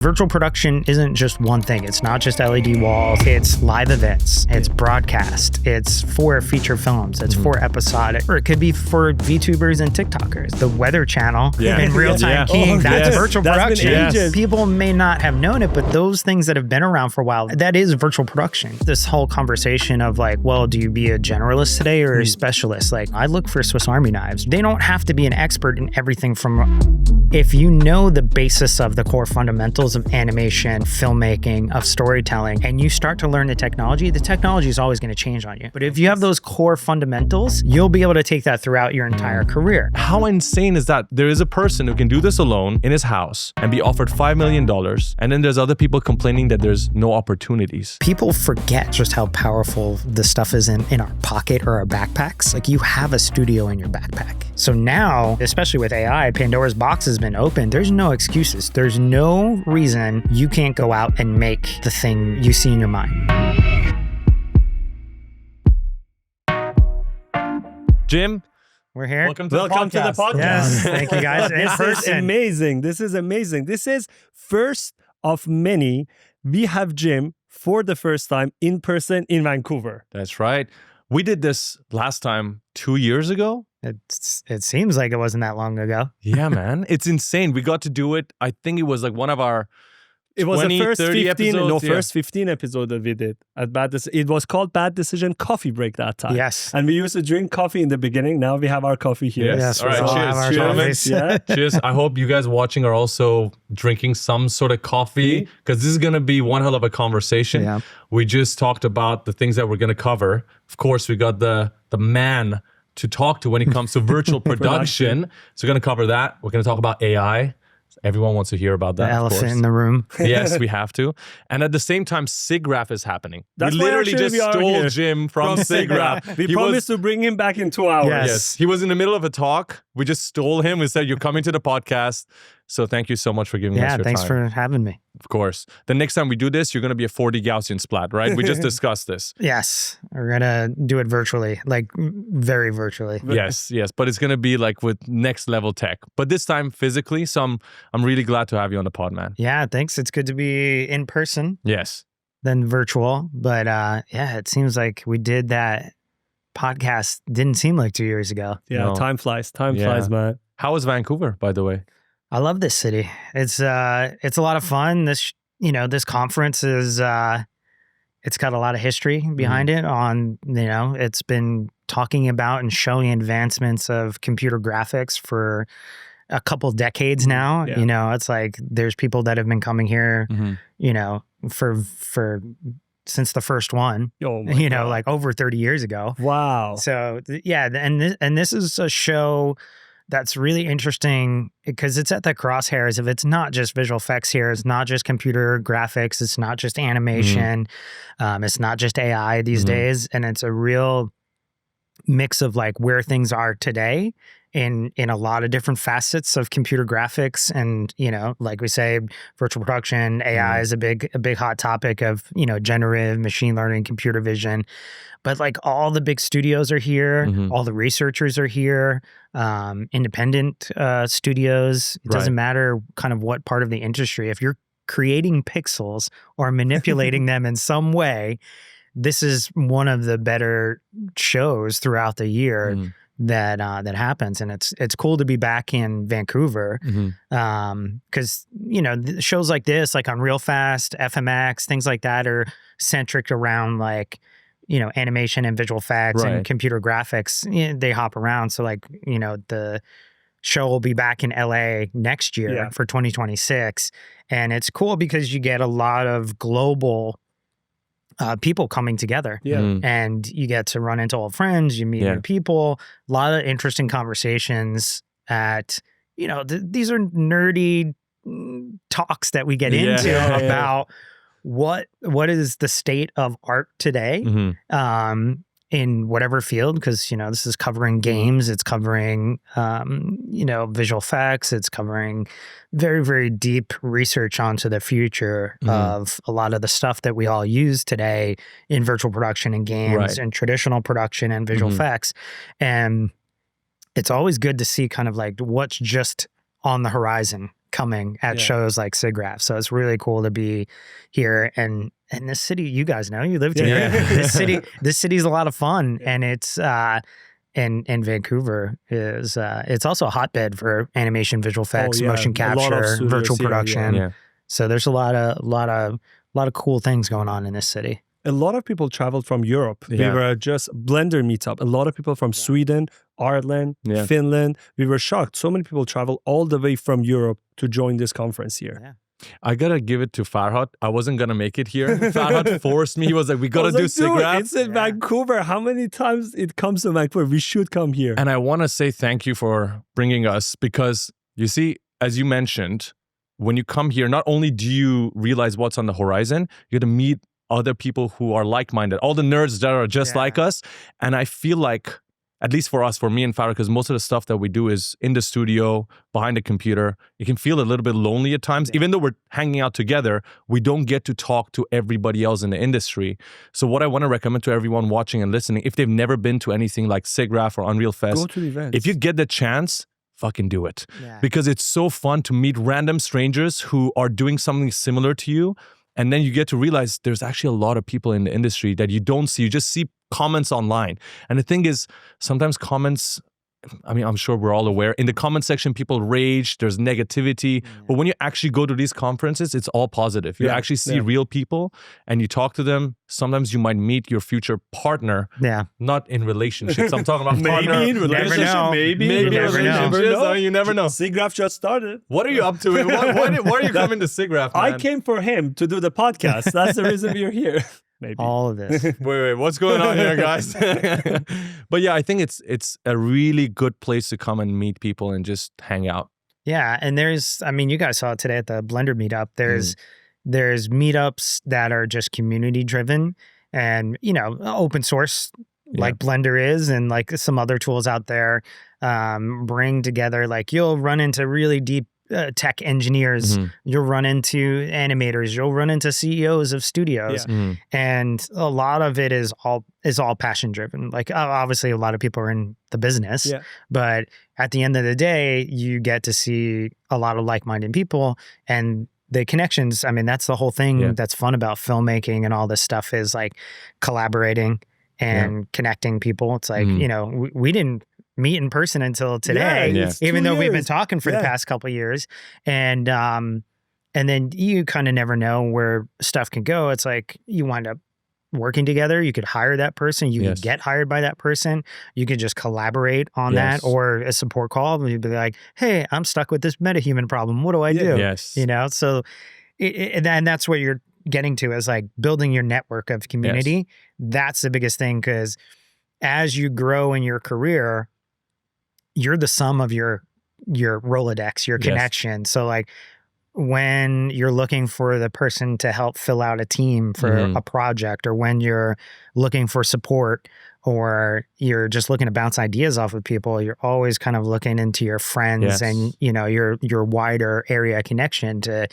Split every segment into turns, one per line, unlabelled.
Virtual production isn't just one thing. It's not just LED walls. It's live events. It's broadcast. It's for feature films. It's for episodic. Or it could be for VTubers and TikTokers. The Weather Channel in real-time keying, that's virtual production. People may not have known it, but those things that have been around for a while, that is virtual production. This whole conversation of like, well, do you be a generalist today or a specialist? Like, I look for Swiss Army knives. They don't have to be an expert in everything from... If you know the basis of the core fundamentals of animation, filmmaking, of storytelling, and you start to learn the technology is always going to change on you. But if you have those core fundamentals, you'll be able to take that throughout your entire career.
How insane is that? There is a person who can do this alone in his house and be offered $5 million, and then there's other people complaining that there's no opportunities.
People forget just how powerful this stuff is in our pocket or our backpacks. Like, you have a studio in your backpack. So now, especially with AI, Pandora's box has been opened. There's no excuses. There's no reason you can't go out and make the thing you see in your mind.
Jim,
we're here.
Welcome to the podcast.
Yes, thank you guys.
This is amazing. This is amazing. This is first of many. We have Jim for the first time in person in Vancouver.
That's right. We did this last time 2 years ago.
It seems like it wasn't that long ago.
Yeah, man. It's insane. We got to do it. I think it was like one of our
It was
20,
the first
30
15,
episodes.
first 15 episode that we did at it was called Bad Decision Coffee Break that time.
Yes.
And we used to drink coffee in the beginning. Now we have our coffee here.
Yes.
All right. Cheers.
Yeah.
Cheers. I hope you guys watching are also drinking some sort of coffee, because this is going to be one hell of a conversation.
Yeah.
We just talked about the things that we're going to cover. Of course, we got the man to talk to when it comes to virtual production. So we're going to cover that. We're going to talk about AI. Everyone wants to hear about that.
The elephant in the room.
Yes, we have to. And at the same time, SIGGRAPH is happening.
That's
we
why
literally
actually
just
we are
stole
here.
Jim from SIGGRAPH.
We promised to bring him back in 2 hours.
Yes.
He was in the middle of a talk. We just stole him. We said, you're coming to the podcast. So thank you so much for giving us your time.
Thanks for having me.
Of course. The next time we do this, you're going to be a 4D Gaussian splat, right? We just discussed this.
Yes. We're going to do it virtually, like very virtually.
Yes. But it's going to be like with next level tech. But this time physically. So I'm really glad to have you on the pod, man.
Yeah, thanks. It's good to be in person
Yes.
than virtual. But it seems like we did that podcast, didn't seem like 2 years ago.
Yeah,
No.
time flies. Time flies, man.
How is Vancouver, by the way?
I love this city. It's a lot of fun. This conference is it's got a lot of history behind it. It's been talking about and showing advancements of computer graphics for a couple decades now.
Yeah.
It's like there's people that have been coming here, for since the first one.
Oh my God.
Like over 30 years ago.
Wow.
So and this is a show that's really interesting because it's at the crosshairs of, it's not just visual effects here. It's not just computer graphics. It's not just animation. It's not just AI these days. And it's a real mix of like where things are today in a lot of different facets of computer graphics. And, like we say, virtual production, AI is a big hot topic of, generative machine learning, computer vision. But like all the big studios are here, all the researchers are here, independent studios. It doesn't matter kind of what part of the industry. If you're creating pixels or manipulating them in some way, this is one of the better shows throughout the year that happens. And it's cool to be back in Vancouver because, shows like this, like on Real Fast, FMX, things like that are centric around like, animation and visual effects and computer graphics. They hop around. So like, the show will be back in LA next year for 2026. And it's cool because you get a lot of global people coming together. And you get to run into old friends, you meet new people, a lot of interesting conversations at, these are nerdy talks that we get into about what is the state of art today in whatever field, because this is covering games, it's covering visual effects, it's covering very, very deep research onto the future of a lot of the stuff that we all use today in virtual production and games and traditional production and visual effects. And it's always good to see kind of like what's just on the horizon coming at shows like SIGGRAPH. So it's really cool to be here. And this city, you guys know, you lived here. This city's a lot of fun. And it's and Vancouver is it's also a hotbed for animation, visual effects, motion capture, virtual production.
Yeah.
So there's a lot of cool things going on in this city.
A lot of people traveled from Europe. We were just Blender meetup. A lot of people from Sweden, Ireland, Finland. We were shocked. So many people travel all the way from Europe to join this conference here.
Yeah.
I gotta give it to Farhad. I wasn't gonna make it here. Farhad forced me. He was like, "We gotta do SIGGRAPH."
It's in Vancouver. How many times it comes to Vancouver? We should come here.
And I want to say thank you for bringing us, because you see, as you mentioned, when you come here, not only do you realize what's on the horizon, you get to meet other people who are like-minded, all the nerds that are just like us. And I feel like, at least for us, for me and Farah, because most of the stuff that we do is in the studio, behind the computer, you can feel a little bit lonely at times. Even though we're hanging out together, we don't get to talk to everybody else in the industry. So what I want to recommend to everyone watching and listening, if they've never been to anything like SIGGRAPH or Unreal Fest,
go to the events.
If you get the chance, fucking do it. Because it's so fun to meet random strangers who are doing something similar to you. And then you get to realize there's actually a lot of people in the industry that you don't see. You just see comments online. And the thing is, sometimes comments, I mean, I'm sure we're all aware, in the comment section, people rage, there's negativity. But when you actually go to these conferences, it's all positive. You actually see real people and you talk to them. Sometimes you might meet your future partner. Not in relationships. I'm talking about partner.
Maybe in relationship.
Maybe in relationships. You never know.
SIGGRAPH just started.
What are you up to? Why are you coming to SIGGRAPH, man?
I came for him to do the podcast. That's the reason we're here. Maybe.
All of this.
Wait, what's going on here, guys? But yeah, I think it's a really good place to come and meet people and just hang out.
Yeah, and you guys saw it today at the Blender meetup. There's meetups that are just community driven and, open source like Blender is, and like some other tools out there bring together, like you'll run into really deep tech engineers, you'll run into animators, you'll run into CEOs of studios, and a lot of it is all passion driven. Like obviously a lot of people are in the business, but at the end of the day, you get to see a lot of like-minded people and the connections. I mean, that's the whole thing that's fun about filmmaking and all this stuff, is like collaborating and connecting people. It's like, we didn't meet in person until today, even though we've been talking for the past couple of years. And then you kind of never know where stuff can go. It's like you wind up working together. You could hire that person. You could get hired by that person. You could just collaborate on that, or a support call. And you'd be like, hey, I'm stuck with this metahuman problem. What do I do? So and that's what you're getting to, is like building your network of community. That's the biggest thing, because as you grow in your career, you're the sum of your Rolodex, your connection. So like when you're looking for the person to help fill out a team for a project, or when you're looking for support, or you're just looking to bounce ideas off of people, you're always kind of looking into your friends and, your wider area connection to,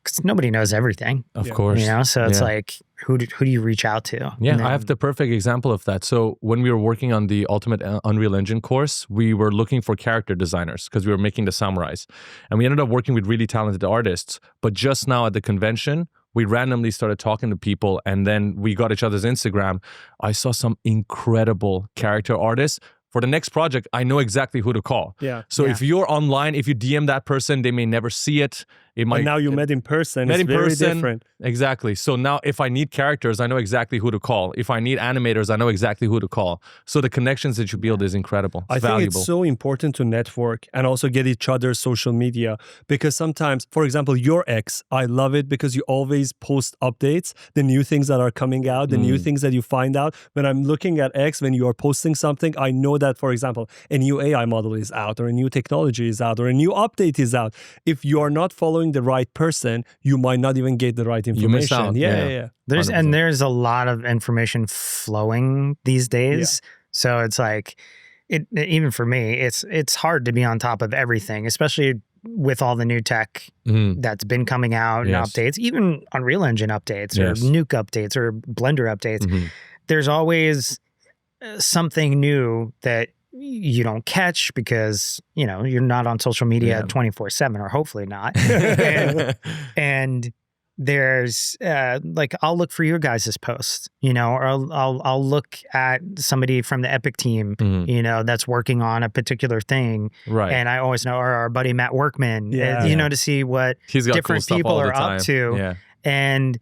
because nobody knows everything.
Of course.
So it's like, who do you reach out to?
Yeah, I have the perfect example of that. So when we were working on the Ultimate Unreal Engine course, we were looking for character designers because we were making the samurais. And we ended up working with really talented artists. But just now at the convention, we randomly started talking to people, and then we got each other's Instagram. I saw some incredible character artists. For the next project, I know exactly who to call. So if you're online, if you DM that person, they may never see it. It might.
And now you met in person. It's very different.
Exactly. So now if I need characters, I know exactly who to call. If I need animators, I know exactly who to call. So the connections that you build is incredible. It's valuable.
Think it's so important to network and also get each other's social media, because sometimes, for example, your X, I love it because you always post updates, the new things that are coming out, the new things that you find out. When I'm looking at X, when you are posting something, I know that, for example, a new AI model is out, or a new technology is out, or a new update is out. If you are not following the right person, you might not even get the right information.
You miss out.
Yeah.
There's a lot of information flowing these days. So it's like, even for me, it's hard to be on top of everything, especially with all the new tech that's been coming out and updates, even Unreal Engine updates or Nuke updates or Blender updates. There's always something new that you don't catch because, you know, you're not on social media 24/7, or hopefully not. and there's like, I'll look for your guys' posts, you know, or I'll look at somebody from the Epic team, you know, that's working on a particular thing.
Right.
And I always know our buddy Matt Workman, you know, to see what
He's got
different
cool
people
all
are
the time.
up to.
Yeah.
And,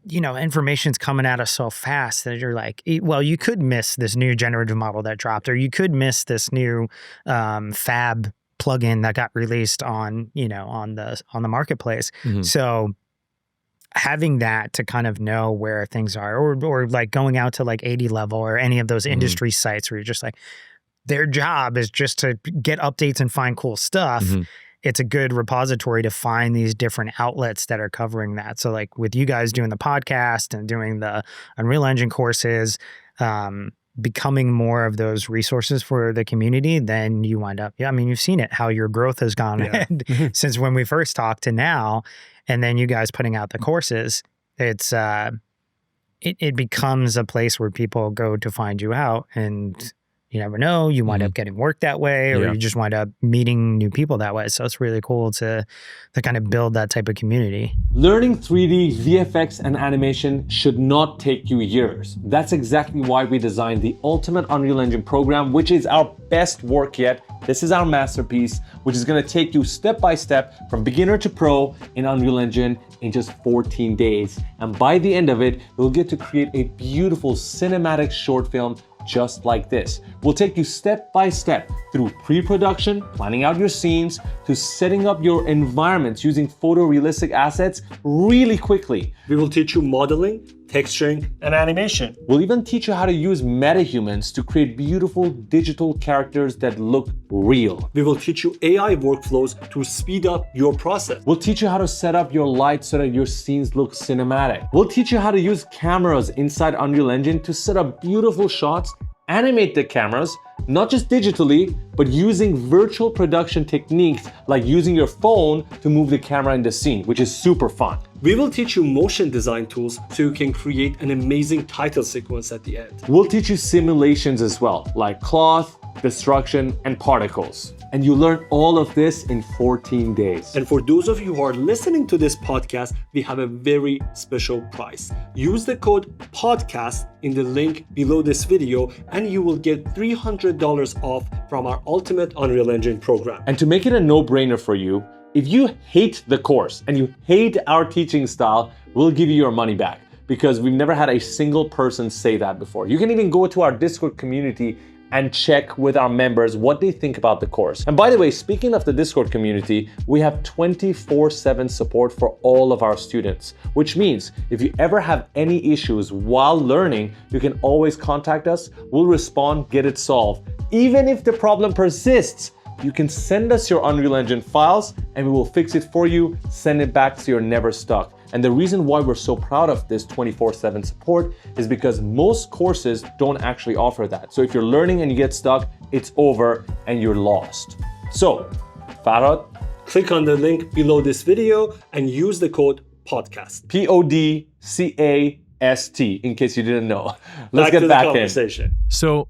you know, information's coming at us so fast that you're like, well, you could miss this new generative model that dropped, or you could miss this new fab plugin that got released on, you know, on the marketplace. So having that to kind of know where things are, or like going out to like 80 level or any of those industry sites where you're just like, their job is just to get updates and find cool stuff. It's a good repository to find these different outlets that are covering that. So like with you guys doing the podcast and doing the Unreal Engine courses, becoming more of those resources for the community, then you wind up, I mean, you've seen it, how your growth has gone ahead since when we first talked to now. And then you guys putting out the courses, it's, it becomes a place where people go to find you out, and you never know, you wind up getting work that way, or you just wind up meeting new people that way. So it's really cool to kind of build that type of community.
Learning 3D, VFX, and animation should not take you years. That's exactly why we designed the Ultimate Unreal Engine program, which is our best work yet. This is our masterpiece, which is gonna take you step by step from beginner to pro in Unreal Engine in just 14 days. And by the end of it, you'll get to create a beautiful cinematic short film just like this. We'll take you step by step through pre-production, planning out your scenes, to setting up your environments using photorealistic assets really quickly.
We will teach you modeling, texturing, and animation.
We'll even teach you how to use metahumans to create beautiful digital characters that look real.
We will teach you AI workflows to speed up your process.
We'll teach you how to set up your lights so that your scenes look cinematic. We'll teach you how to use cameras inside Unreal Engine to set up beautiful shots, animate the cameras, not just digitally, but using virtual production techniques like using your phone to move the camera in the scene, which is super fun.
We will teach you motion design tools so you can create an amazing title sequence at the end.
We'll teach you simulations as well, like cloth, destruction, and particles. And you learn all of this in 14 days.
And for those of you who are listening to this podcast, we have a very special price. Use the code PODCAST in the link below this video, and you will get $300 off from our Ultimate Unreal Engine program.
And to make it a no-brainer for you, if you hate the course and you hate our teaching style, we'll give you your money back, because we've never had a single person say that before. You can even go to our Discord community and check with our members what they think about the course. And by the way, speaking of the Discord community, we have 24/7 support for all of our students, which means if you ever have any issues while learning, you can always contact us. We'll respond, get it solved. Even if the problem persists, you can send us your Unreal Engine files and we will fix it for you, send it back so you're never stuck. And the reason why we're so proud of this 24/7 support is because most courses don't actually offer that. So if you're learning and you get stuck, it's over and you're lost. So, Farhad,
click on the link below this video and use the code PODCAST.
PODCAST, in case you didn't know. Let's get back in.
So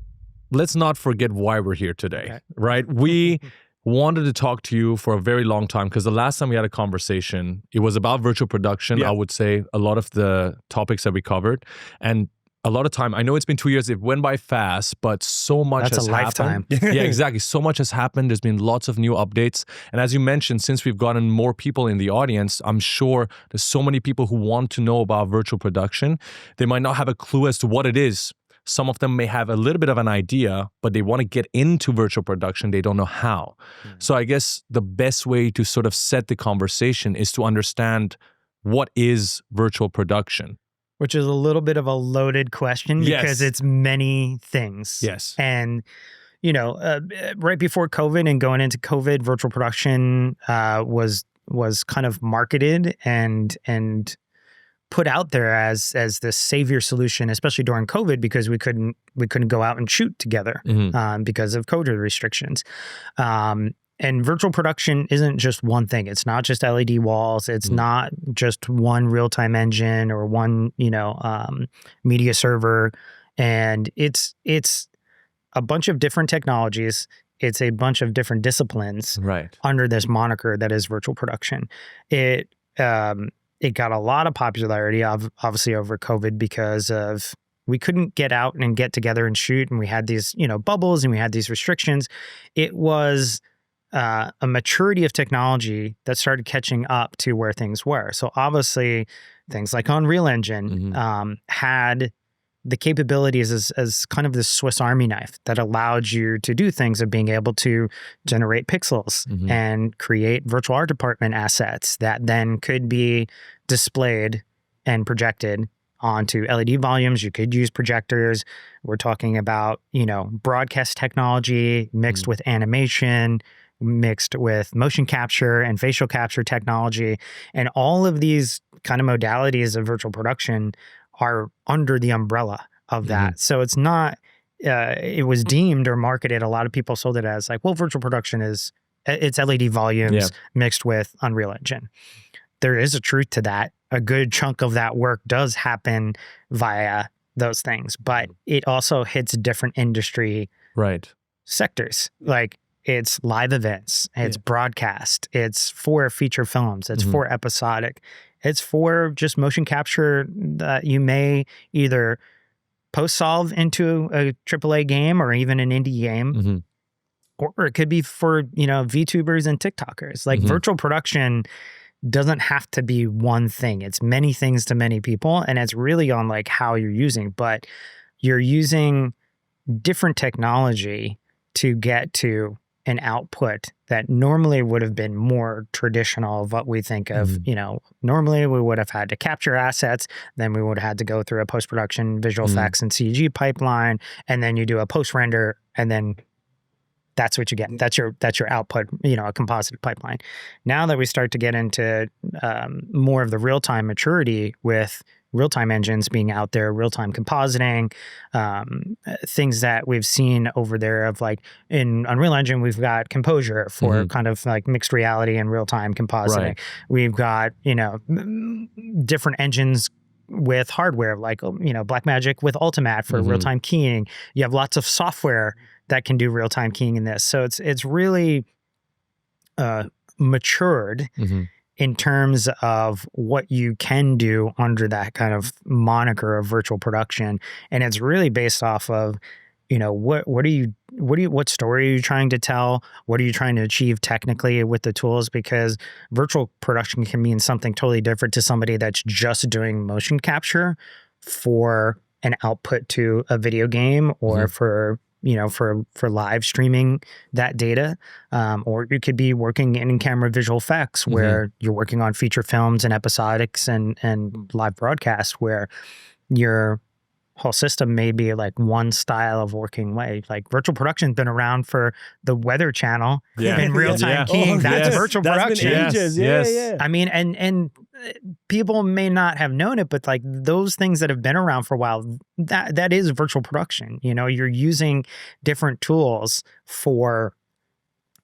let's not forget why we're here today, right? We wanted to talk to you for a very long time, because the last time we had a conversation, it was about virtual production. I would say a lot of the topics that we covered, and a lot of time, I know it's been 2 years, it went by fast, but so much has happened. Yeah, exactly. So much has happened. There's been lots of new updates. And as you mentioned, since we've gotten more people in the audience, I'm sure there's so many people who want to know about virtual production. They might not have a clue as to what it is. Some of them may have a little bit of an idea, but they want to get into virtual production. They don't know how. So I guess the best way to sort of set the conversation is to understand what is virtual production.
Which is a little bit of a loaded question, because it's many things.
Yes.
And, you know, right before COVID and going into COVID, virtual production was kind of marketed and put out there as the savior solution, especially during COVID, because we couldn't go out and shoot together because of COVID restrictions. And virtual production isn't just one thing. It's not just LED walls. It's not just one real-time engine or one, media server. And it's a bunch of different technologies. It's a bunch of different disciplines
Right.
under this moniker that is virtual production. It got a lot of popularity, obviously over COVID, because of we couldn't get out and get together and shoot, and we had these bubbles and we had these restrictions. It was a maturity of technology that started catching up to where things were. So obviously, things like Unreal Engine had the capabilities as kind of this Swiss Army knife that allowed you to do things of being able to generate pixels and create virtual art department assets that then could be displayed and projected onto LED volumes. You could use projectors. We're talking about, broadcast technology mixed with animation, mixed with motion capture and facial capture technology. And all of these kind of modalities of virtual production are under the umbrella of that. So it's not, it was deemed or marketed, a lot of people sold it as like, well, virtual production it's LED volumes mixed with Unreal Engine. There is a truth to that. A good chunk of that work does happen via those things, but it also hits different industry sectors. Like it's live events, it's broadcast, it's for feature films, it's for episodic, it's for just motion capture that you may either post-solve into a AAA game or even an indie game, or it could be for, VTubers and TikTokers. Like virtual production doesn't have to be one thing. It's many things to many people, and it's really on like how you're using, but you're using different technology to get to an output that normally would have been more traditional of what we think of, normally we would have had to capture assets, then we would have had to go through a post-production visual effects and CG pipeline, and then you do a post-render, and then that's what you get. That's your output, a composite pipeline. Now that we start to get into more of the real-time maturity with real-time engines being out there, real-time compositing, things that we've seen over there of like in Unreal Engine, we've got Composure for kind of like mixed reality and real-time compositing. We've got, different engines with hardware like, Blackmagic with Ultimate for real-time keying. You have lots of software that can do real-time keying in this. So it's really matured in terms of what you can do under that kind of moniker of virtual production. And it's really based off of, what story are you trying to tell? What are you trying to achieve technically with the tools? Because virtual production can mean something totally different to somebody that's just doing motion capture for an output to a video game or for live streaming that data. Or you could be working in camera visual effects where you're working on feature films and episodics and live broadcasts where your whole system may be like one style of working way. Like virtual production's been around for the Weather Channel and real-time keying. That's virtual production.
Been ages. Yeah.
I mean, and people may not have known it, but like those things that have been around for a while, that is virtual production. You're using different tools for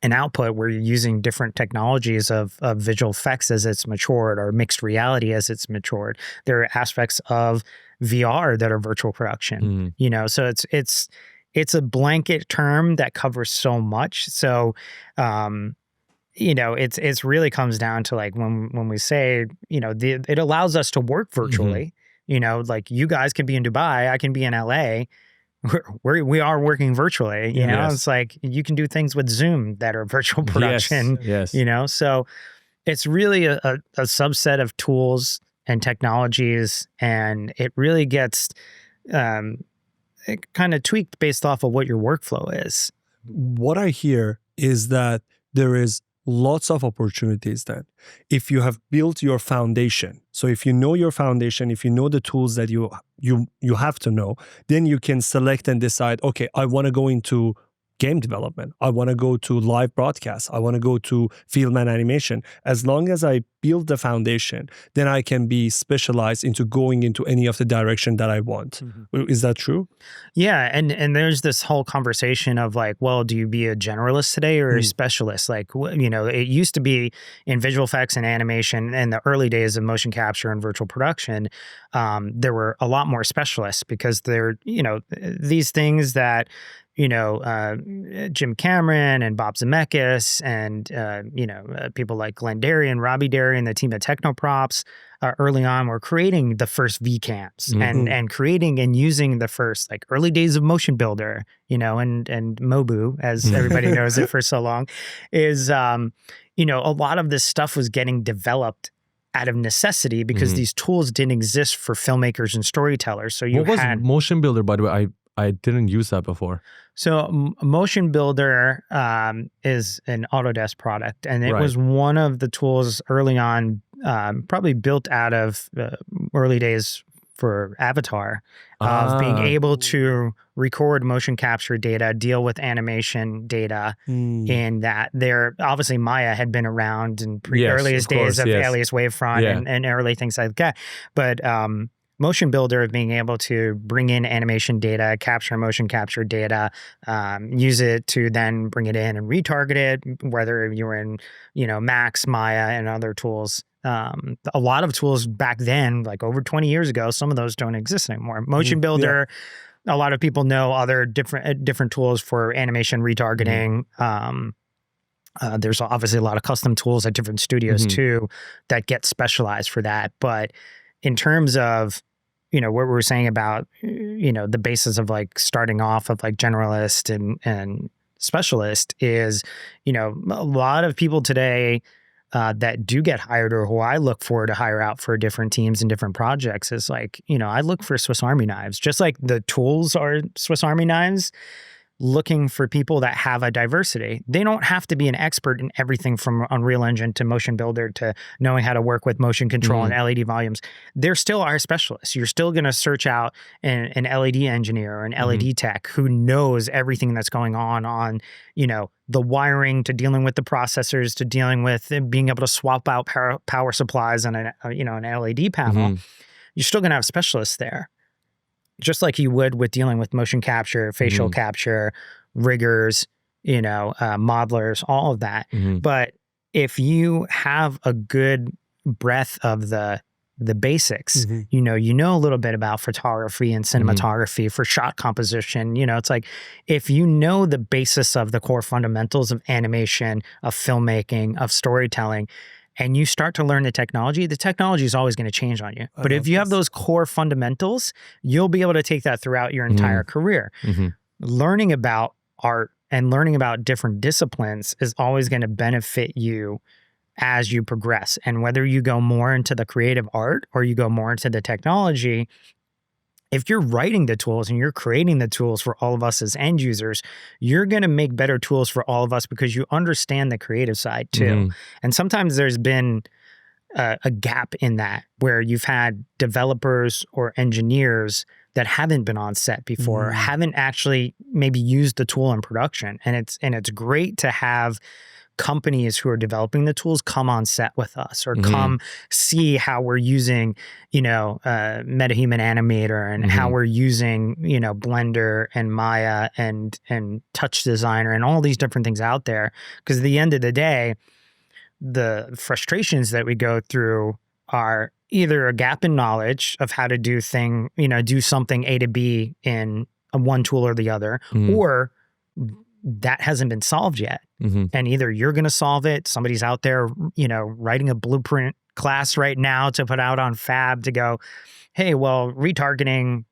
an output where you're using different technologies of visual effects as it's matured or mixed reality as it's matured. There are aspects of VR that are virtual production, so it's a blanket term that covers so much. So, it's really comes down to like when we say, it allows us to work virtually, like you guys can be in Dubai, I can be in LA. We are working virtually, it's like you can do things with Zoom that are virtual production, so it's really a subset of tools and technologies, and it really gets kind of tweaked based off of what your workflow is.
What I hear is that there is lots of opportunities then. If you have built your foundation, so if you know your foundation, if you know the tools that you have to know, then you can select and decide, okay, I want to go into game development. I want to go to live broadcast. I want to go to film and animation. As long as I build the foundation, then I can be specialized into going into any of the direction that I want. Is that true?
Yeah. And there's this whole conversation of like, well, do you be a generalist today or a specialist? Like, it used to be in visual effects and animation in the early days of motion capture and virtual production, there were a lot more specialists because they're, these things that Jim Cameron and Bob Zemeckis and, people like Glenn Derry and Robbie Derry and the team at Technoprops early on were creating the first VCams and creating and using the first like early days of Motion Builder, and Mobu, as everybody knows it for so long, is, a lot of this stuff was getting developed out of necessity because these tools didn't exist for filmmakers and storytellers. So
what was Motion Builder, by the way? I didn't use that before.
So Motion Builder is an Autodesk product, and it was one of the tools early on, probably built out of early days for Avatar, of being able to record motion capture data, deal with animation data, in that there, obviously Maya had been around in earliest days of Alias Wavefront and early things like that. But Motion Builder, being able to bring in animation data, capture motion capture data, use it to then bring it in and retarget it, whether you were in, Max, Maya, and other tools. A lot of tools back then, like over 20 years ago, some of those don't exist anymore. Motion Builder, a lot of people know other different tools for animation retargeting. There's obviously a lot of custom tools at different studios too that get specialized for that. But in terms of, what we were saying about, the basis of like starting off of like generalist and specialist is, a lot of people today that do get hired, or who I look for to hire out for different teams and different projects, is like, I look for Swiss Army knives, just like the tools are Swiss Army knives, looking for people that have a diversity. They don't have to be an expert in everything from Unreal Engine to Motion Builder to knowing how to work with motion control and LED volumes. There still are specialists. You're still going to search out an LED engineer or an LED tech who knows everything that's going on, the wiring to dealing with the processors to dealing with being able to swap out power supplies on an LED panel. You're still going to have specialists there, just like you would with dealing with motion capture, facial capture, riggers, modelers, all of that. But if you have a good breadth of the basics, you know a little bit about photography and cinematography for shot composition. It's like, if you know the basis of the core fundamentals of animation, of filmmaking, of storytelling, and you start to learn the technology is always going to change on you. But if you have those core fundamentals, you'll be able to take that throughout your entire career. Learning about art and learning about different disciplines is always going to benefit you as you progress. And whether you go more into the creative art or you go more into the technology, if you're writing the tools and you're creating the tools for all of us as end users, you're going to make better tools for all of us because you understand the creative side too. And sometimes there's been a gap in that, where you've had developers or engineers that haven't been on set before, haven't actually maybe used the tool in production. And it's great to have companies who are developing the tools come on set with us, or come see how we're using, MetaHuman Animator and how we're using, Blender and Maya and Touch Designer and all these different things out there. Because at the end of the day, the frustrations that we go through are either a gap in knowledge of how to do something A to B in one tool or the other, or that hasn't been solved yet. And either you're going to solve it, somebody's out there, writing a blueprint class right now to put out on Fab to go, hey, well, retargeting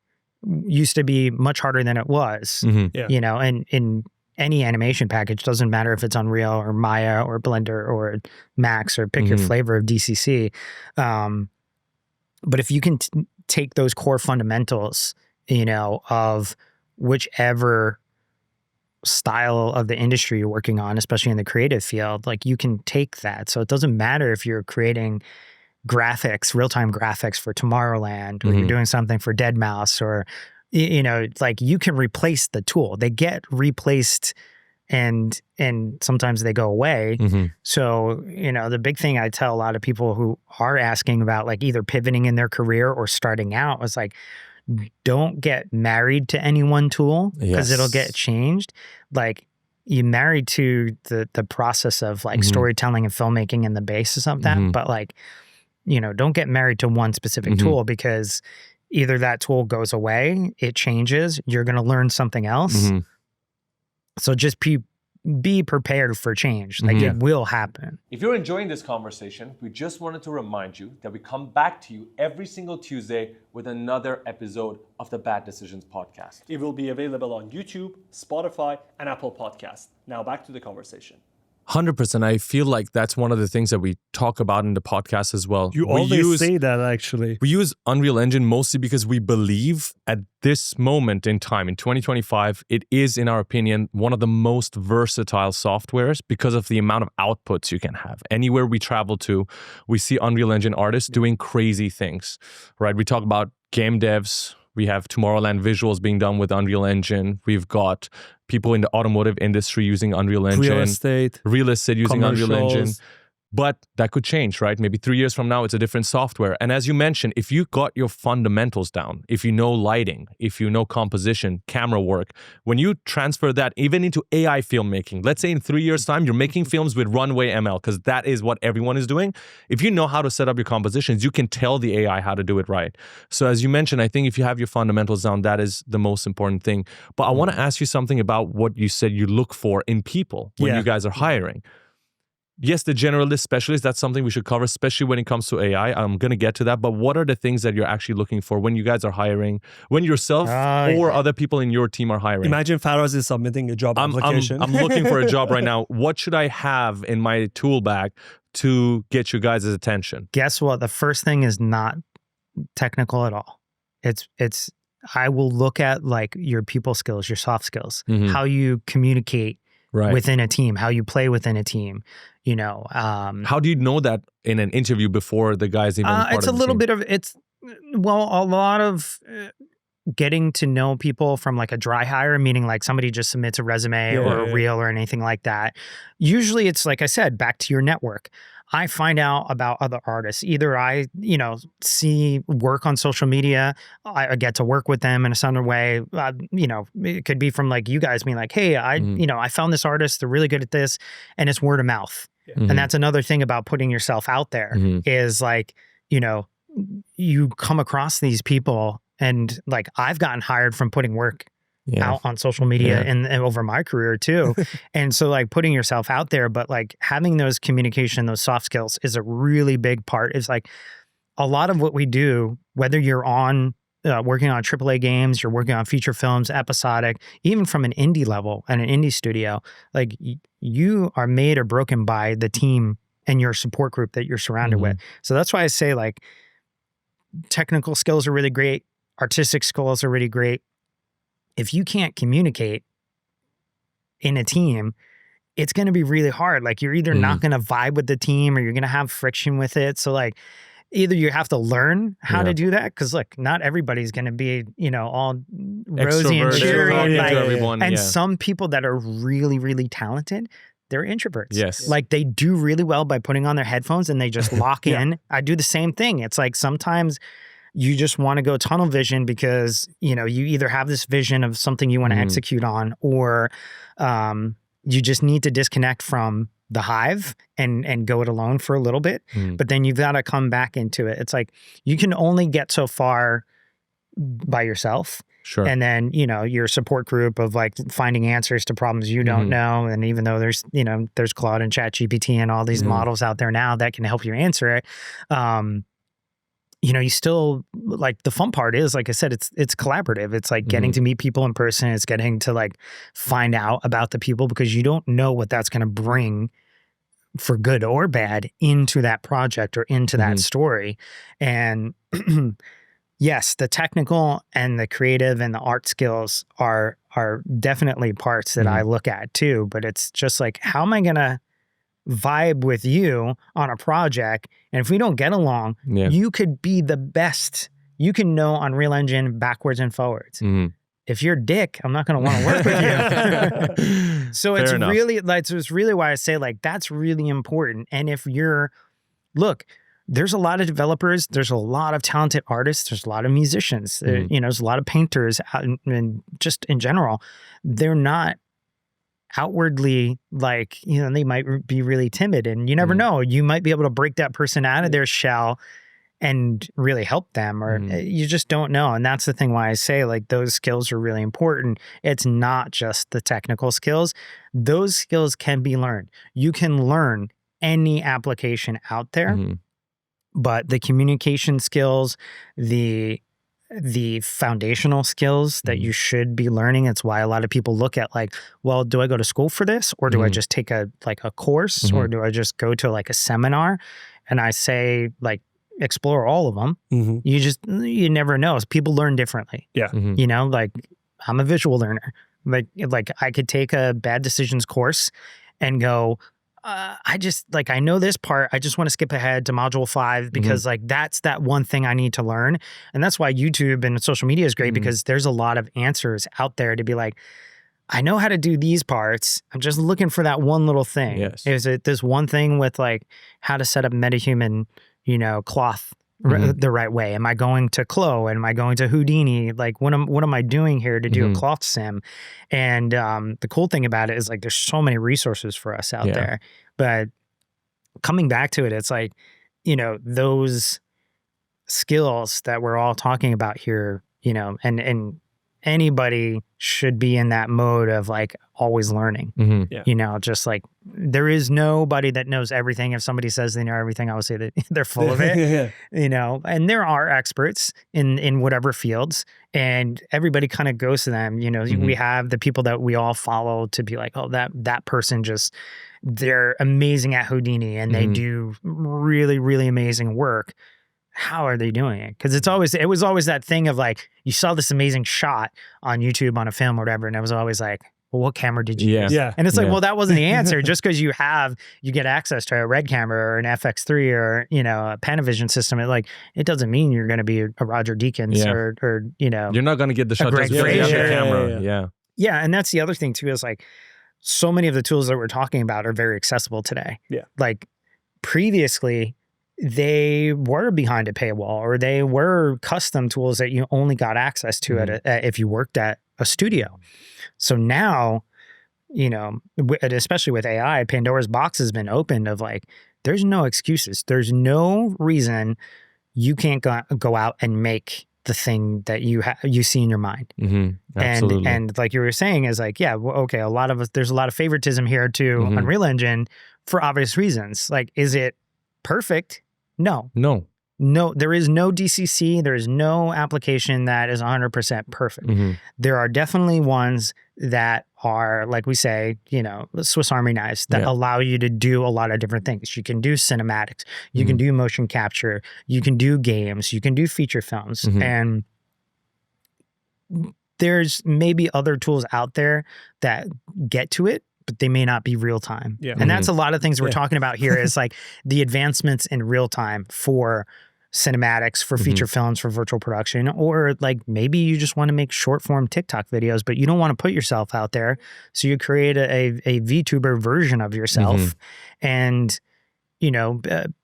used to be much harder than it was, and in any animation package, doesn't matter if it's Unreal or Maya or Blender or Max, or pick your flavor of DCC. But if you can take those core fundamentals, of whichever style of the industry you're working on, especially in the creative field, like, you can take that. So it doesn't matter if you're creating graphics, real-time graphics for Tomorrowland, or you're doing something for Deadmau5, or, like, you can replace the tool. They get replaced and sometimes they go away. So, the big thing I tell a lot of people who are asking about like either pivoting in their career or starting out is like, don't get married to any one tool, because it'll get changed. Like, you married to the process of like storytelling and filmmaking and the basis of that. But like, don't get married to one specific tool, because either that tool goes away, it changes, you're going to learn something else, So just be prepared for change. Like it will happen.
If you're enjoying this conversation, we just wanted to remind you that we come back to you every single Tuesday with another episode of the Bad Decisions podcast.
It will be available on YouTube, Spotify, and Apple Podcasts. Now back to the conversation.
100%. I feel like that's one of the things that we talk about in the podcast as well.
You always say that, actually.
We use Unreal Engine mostly because we believe at this moment in time, in 2025, it is, in our opinion, one of the most versatile softwares because of the amount of outputs you can have. Anywhere we travel to, we see Unreal Engine artists doing crazy things, right? We talk about game devs. We have Tomorrowland visuals being done with Unreal Engine. We've got people in the automotive industry using Unreal Engine. Real estate using Unreal Engine. But that could change, right? Maybe 3 years from now, it's a different software. And as you mentioned, if you got your fundamentals down, if you know lighting, if you know composition, camera work, when you transfer that even into AI filmmaking, let's say in 3 years' time, you're making films with runway ML, because that is what everyone is doing. If you know how to set up your compositions, you can tell the AI how to do it right. So as you mentioned, I think if you have your fundamentals down, that is the most important thing. But I want to ask you something about what you said you look for in people when you guys are hiring. Yes, the generalist specialist, that's something we should cover, especially when it comes to AI. I'm going to get to that. But what are the things that you're actually looking for when you guys are hiring, when yourself or other people in your team are hiring?
Imagine Faraz is submitting a job application.
I'm looking for a job right now. What should I have in my tool bag to get you guys' attention?
Guess what? The first thing is not technical at all. I will look at like your people skills, your soft skills, how you communicate within a team, how you play within a team, you know.
How do you know that in an interview before the guys even part
it's a little bit of, a lot of getting to know people from like a dry hire, meaning like somebody just submits a resume or a reel or anything like that. Usually it's, like I said, back to your network. I find out about other artists. Either I, see work on social media, I get to work with them in a certain way. It could be from like you guys being like, hey, I found this artist, they're really good at this, and it's word of mouth. And that's another thing about putting yourself out there is like, you come across these people, and like I've gotten hired from putting work out on social media and over my career too. And so like putting yourself out there, but like having those communication, those soft skills is a really big part. It's like a lot of what we do, whether you're on working on AAA games, you're working on feature films, episodic, even from an indie level and an indie studio, like you are made or broken by the team and your support group that you're surrounded with. So that's why I say like technical skills are really great. Artistic skills are really great. If you can't communicate in a team, it's going to be really hard. Like you're either not going to vibe with the team or you're going to have friction with it. So like either you have to learn how to do that, because look, not everybody's going to be, all rosy and cheery. And some people that are really, really talented, they're introverts.
Yes.
Like they do really well by putting on their headphones and they just lock in. I do the same thing. It's like sometimes you just want to go tunnel vision because, you either have this vision of something you want to execute on, or you just need to disconnect from the hive and go it alone for a little bit. But then you've got to come back into it. It's like you can only get so far by yourself.
Sure.
And then, your support group of like finding answers to problems you don't know. And even though there's Claude and ChatGPT and all these models out there now that can help you answer it, you still, like, the fun part is, like I said, it's collaborative. It's like getting to meet people in person. It's getting to like find out about the people, because you don't know what that's going to bring, for good or bad, into that project or into that story. And yes, the technical and the creative and the art skills are definitely parts that I look at too. But it's just like, how am I going to vibe with you on a project? And if we don't get along, you could be the best. You can know Unreal Engine backwards and forwards. If you're a dick, I'm not going to want to work with you. So it's really why I say like, that's really important. And if there's a lot of developers, there's a lot of talented artists, there's a lot of musicians, there's a lot of painters, and just in general, they're not outwardly like, they might be really timid, and you never know, you might be able to break that person out of their shell and really help them, or you just don't know. And that's the thing why I say like those skills are really important. It's not just the technical skills. Those skills can be learned. You can learn any application out there, but the communication skills, the foundational skills that you should be learning. It's why a lot of people look at like, well, do I go to school for this, or do I just take a course, or do I just go to like a seminar? And I say like, explore all of them. You never know. People learn differently.
Yeah.
You know, like I'm a visual learner. Like I could take a bad decisions course and go, I know this part. I just want to skip ahead to module 5 because like that's that one thing I need to learn. And that's why YouTube and social media is great because there's a lot of answers out there to be like, I know how to do these parts. I'm just looking for that one little thing.
Yes.
Is it this one thing with like how to set up MetaHuman, cloth the right way? Am I going to Clo? Am I going to Houdini? Like what am I doing here to do a cloth sim? And the cool thing about it is like there's so many resources for us out there. But coming back to it, it's like, those skills that we're all talking about here, and anybody should be in that mode of like always learning. Just like there is nobody that knows everything. If somebody says they know everything, I would say that they're full of it. And there are experts in whatever fields, and everybody kind of goes to them. We have the people that we all follow to be like, oh, that person they're amazing at Houdini and they do really, really amazing work. How are they doing it? Because it was always that thing of like, you saw this amazing shot on YouTube on a film or whatever, and it was always like, well, what camera did you use? And it's like, well, that wasn't the answer. Just because you get access to a Red camera or an FX3 or, a Panavision system, it doesn't mean you're going to be a Roger Deakins or
you're not going to get the shot
Greg
just because you have the
Fraser.
camera.
Yeah. And that's the other thing too, is like, so many of the tools that we're talking about are very accessible today. Like previously, they were behind a paywall, or they were custom tools that you only got access to if you worked at a studio. So now, especially with AI, Pandora's box has been opened of like, there's no excuses. There's no reason you can't go out and make the thing that you see in your mind.
Absolutely.
And like you were saying is like, yeah, well, okay, there's a lot of favoritism here to Unreal Engine for obvious reasons. Like, is it perfect? No, there is no DCC. There is no application that is 100% perfect. There are definitely ones that are, like we say, Swiss Army knives that allow you to do a lot of different things. You can do cinematics, you can do motion capture, you can do games, you can do feature films. And there's maybe other tools out there that get to it, but they may not be real time. And that's a lot of things we're talking about here is like the advancements in real time for cinematics, for feature films, for virtual production, or like maybe you just want to make short form TikTok videos, but you don't want to put yourself out there. So you create a VTuber version of yourself and,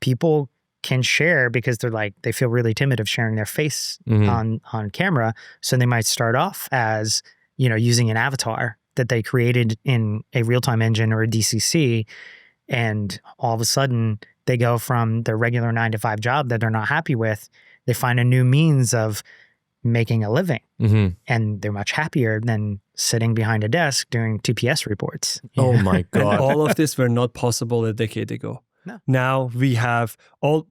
people can share because they feel really timid of sharing their face on camera. So they might start off as, using an avatar that they created in a real-time engine or a DCC, and all of a sudden they go from their regular 9-to-5 job that they're not happy with, they find a new means of making a living, and they're much happier than sitting behind a desk doing TPS reports.
Oh my God.
And all of this were not possible a decade ago.
No.
Now we have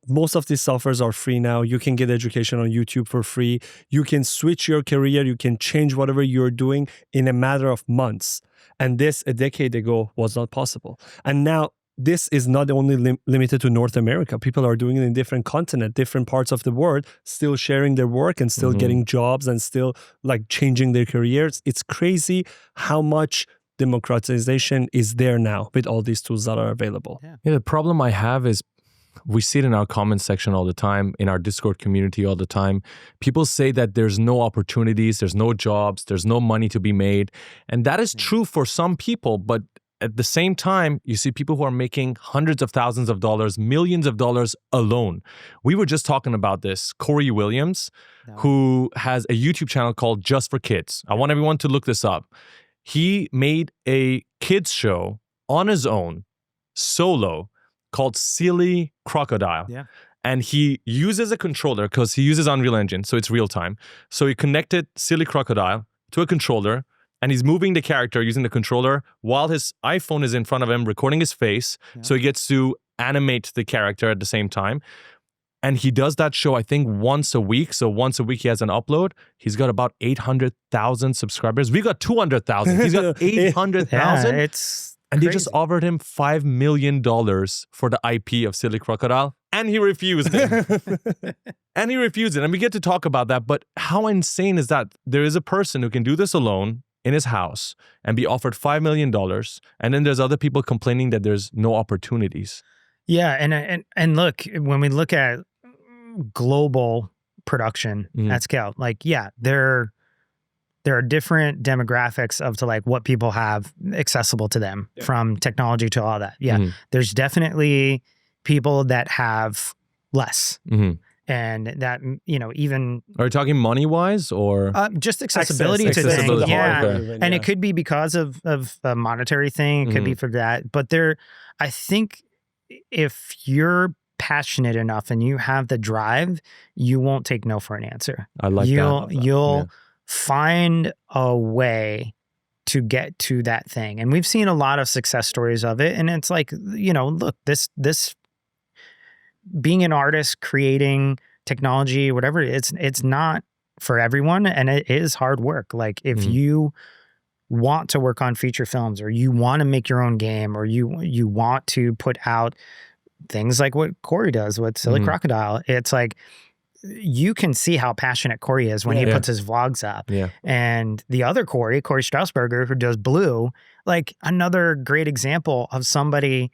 most of these softwares are free now. You can get education on YouTube for free. You can switch your career. You can change whatever you're doing in a matter of months. And this a decade ago was not possible. And now this is not only limited to North America. People are doing it in different continents, different parts of the world, still sharing their work and still getting jobs and still like changing their careers. It's crazy how much democratization is there now with all these tools that are available.
The problem I have is we see it in our comment section all the time, in our Discord community all the time. People say that there's no opportunities, there's no jobs, there's no money to be made. And that is true for some people, but at the same time, you see people who are making hundreds of thousands of dollars, millions of dollars alone. We were just talking about this. Corey Williams, who has a YouTube channel called Just for Kids. I want everyone to look this up. He made a kids show on his own, solo, called Silly Crocodile. And he uses a controller because he uses Unreal Engine, so it's real time. So he connected Silly Crocodile to a controller, and he's moving the character using the controller while his iPhone is in front of him, recording his face. Yeah. So he gets to animate the character at the same time. And he does that show, I think, once a week. So once a week he has an upload. He's got about 800,000 subscribers. We got 200,000. He's got 800,000.
Yeah, it's
and
crazy.
They just offered him $5 million for the IP of Silly Crocodile. And he refused it. And he refused it. And we get to talk about that. But how insane is that? There is a person who can do this alone in his house and be offered $5 million. And then there's other people complaining that there's no opportunities.
Yeah. And look, when we look at global production at scale, like, yeah, there are different demographics of to like what people have accessible to them from technology to all that. Yeah. There's definitely people that have less. And that, you know, even...
Are you talking money-wise or...?
Just accessibility to things. Yeah. And it could be because of a monetary thing. It could be for that. But I think if you're passionate enough and you have the drive, you won't take no for an answer.
I like that.
You'll find a way to get to that thing. And we've seen a lot of success stories of it. And it's like, you know, look, this being an artist, creating technology, whatever, it's not for everyone, and it is hard work. Like if you want to work on feature films, or you want to make your own game, or you want to put out things like what Corey does with Silly Crocodile, it's like you can see how passionate Corey is when he puts his vlogs up. Yeah. And the other Corey Strasberger, who does Blue, like another great example of somebody.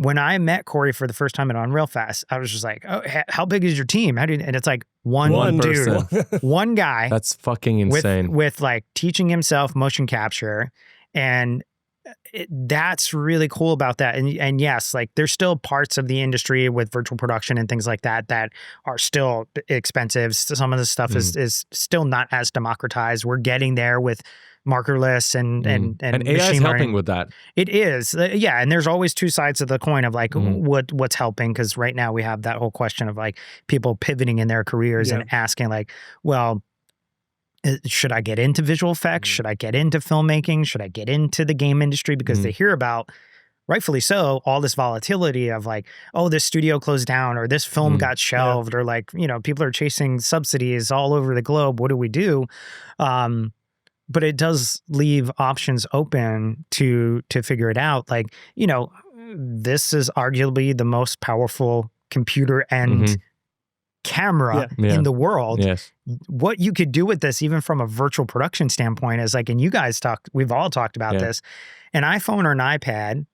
When I met Corey for the first time at Unreal Fest, I was just like, "Oh, how big is your team? How do you?" And it's like one dude, one guy.
That's fucking insane.
With like teaching himself motion capture, and that's really cool about that. And yes, like there's still parts of the industry with virtual production and things like that that are still expensive. Some of the stuff is still not as democratized. We're getting there with markerless and
AI is helping with that.
It is. Yeah. And there's always two sides of the coin of like what's helping. Because right now we have that whole question of like people pivoting in their careers and asking like, well, should I get into visual effects? Should I get into filmmaking? Should I get into the game industry? Because they hear about, rightfully so, all this volatility of like, oh, this studio closed down, or this film got shelved, or like, you know, people are chasing subsidies all over the globe. What do we do? But it does leave options open to figure it out. Like, you know, this is arguably the most powerful computer and camera in the world.
Yes.
What you could do with this, even from a virtual production standpoint, is like, and you guys we've all talked about this, an iPhone or an iPad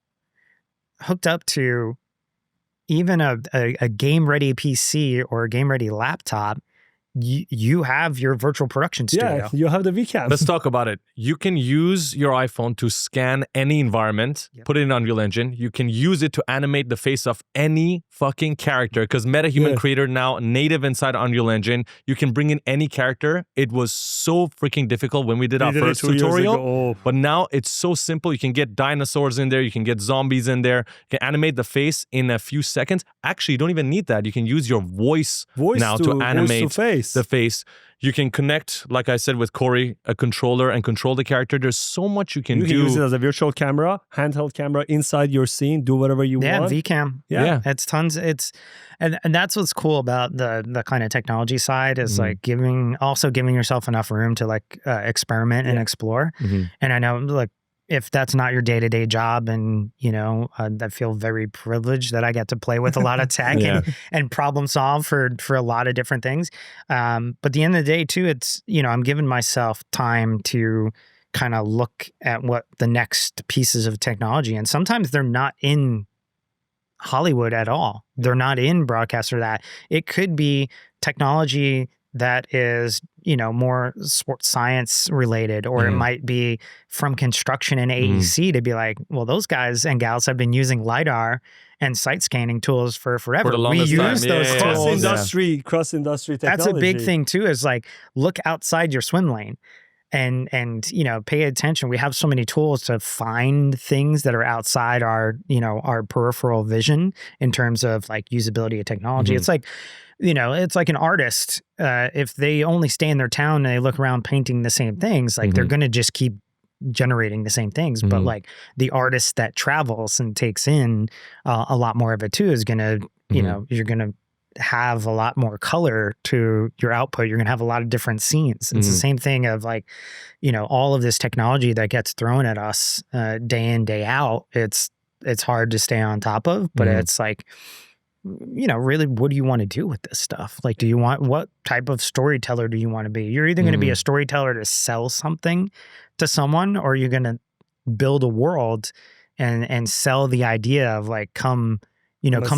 hooked up to even a game-ready PC or a game-ready laptop, you have your virtual production studio.
Yeah, you have the VCam.
Let's talk about it. You can use your iPhone to scan any environment, put it in Unreal Engine. You can use it to animate the face of any fucking character, because MetaHuman Creator now native inside Unreal Engine. You can bring in any character. It was so freaking difficult when we did our first tutorial, but now it's so simple. You can get dinosaurs in there. You can get zombies in there. You can animate the face in a few seconds. Actually, you don't even need that. You can use your voice now to animate the face. You can connect, like I said, with Corey, a controller, and control the character. There's so much you can do.
You can use it as a virtual camera, handheld camera inside your scene, do whatever you want.
Yeah, VCam. Yeah. It's tons. And that's what's cool about the kind of technology side is like giving yourself enough room to like experiment and explore. And I know, like, if that's not your day-to-day job, and, you know, I feel very privileged that I get to play with a lot of tech and problem solve for a lot of different things. But at the end of the day too, it's, you know, I'm giving myself time to kind of look at what the next pieces of technology, and sometimes they're not in Hollywood at all. They're not in broadcast or that. It could be technology that is, you know, more sports science related, or it might be from construction and AEC to be like, well, those guys and gals have been using LiDAR and site scanning tools for forever.
For the longest
we
time.
use those tools.
Cross-industry technology.
That's a big thing too, is like, look outside your swim lane. and you know, pay attention. We have so many tools to find things that are outside our, you know, our peripheral vision in terms of like usability of technology. It's like, you know, it's like an artist. If they only stay in their town and they look around painting the same things, like they're going to just keep generating the same things. But like the artist that travels and takes in a lot more of it too is going to, you know, you're going to have a lot more color to your output. You're going to have a lot of different scenes. It's the same thing of like, you know, all of this technology that gets thrown at us day in, day out. It's hard to stay on top of, but it's like, you know, really, what do you want to do with this stuff? Like, what type of storyteller do you want to be? You're either going to be a storyteller to sell something to someone, or you're going to build a world and sell the idea of like, come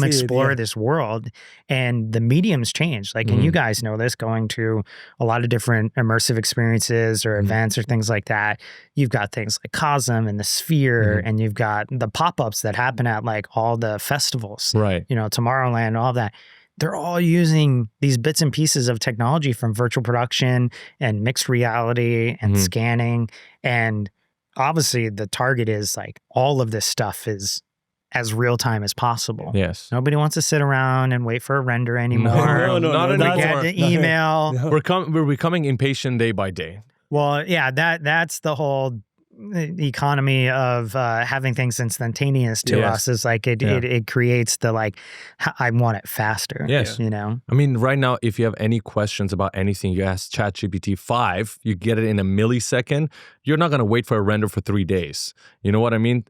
explore this world. And the mediums change. Like, and you guys know this, going to a lot of different immersive experiences or events or things like that. You've got things like Cosm and the Sphere, and you've got the pop-ups that happen at like all the festivals,
right?
You know, Tomorrowland, all that. They're all using these bits and pieces of technology from virtual production and mixed reality and scanning. And obviously the target is like all of this stuff is as real time as possible.
Yes.
Nobody wants to sit around and wait for a render anymore.
No, not anymore.
Get the email.
We're becoming impatient day by day.
Well, yeah, that's the whole economy of having things instantaneous to us. Is like it creates the like, I want it faster.
Yes.
You know?
I mean, right now, if you have any questions about anything, you ask ChatGPT 5, you get it in a millisecond. You're not going to wait for a render for 3 days. You know what I mean?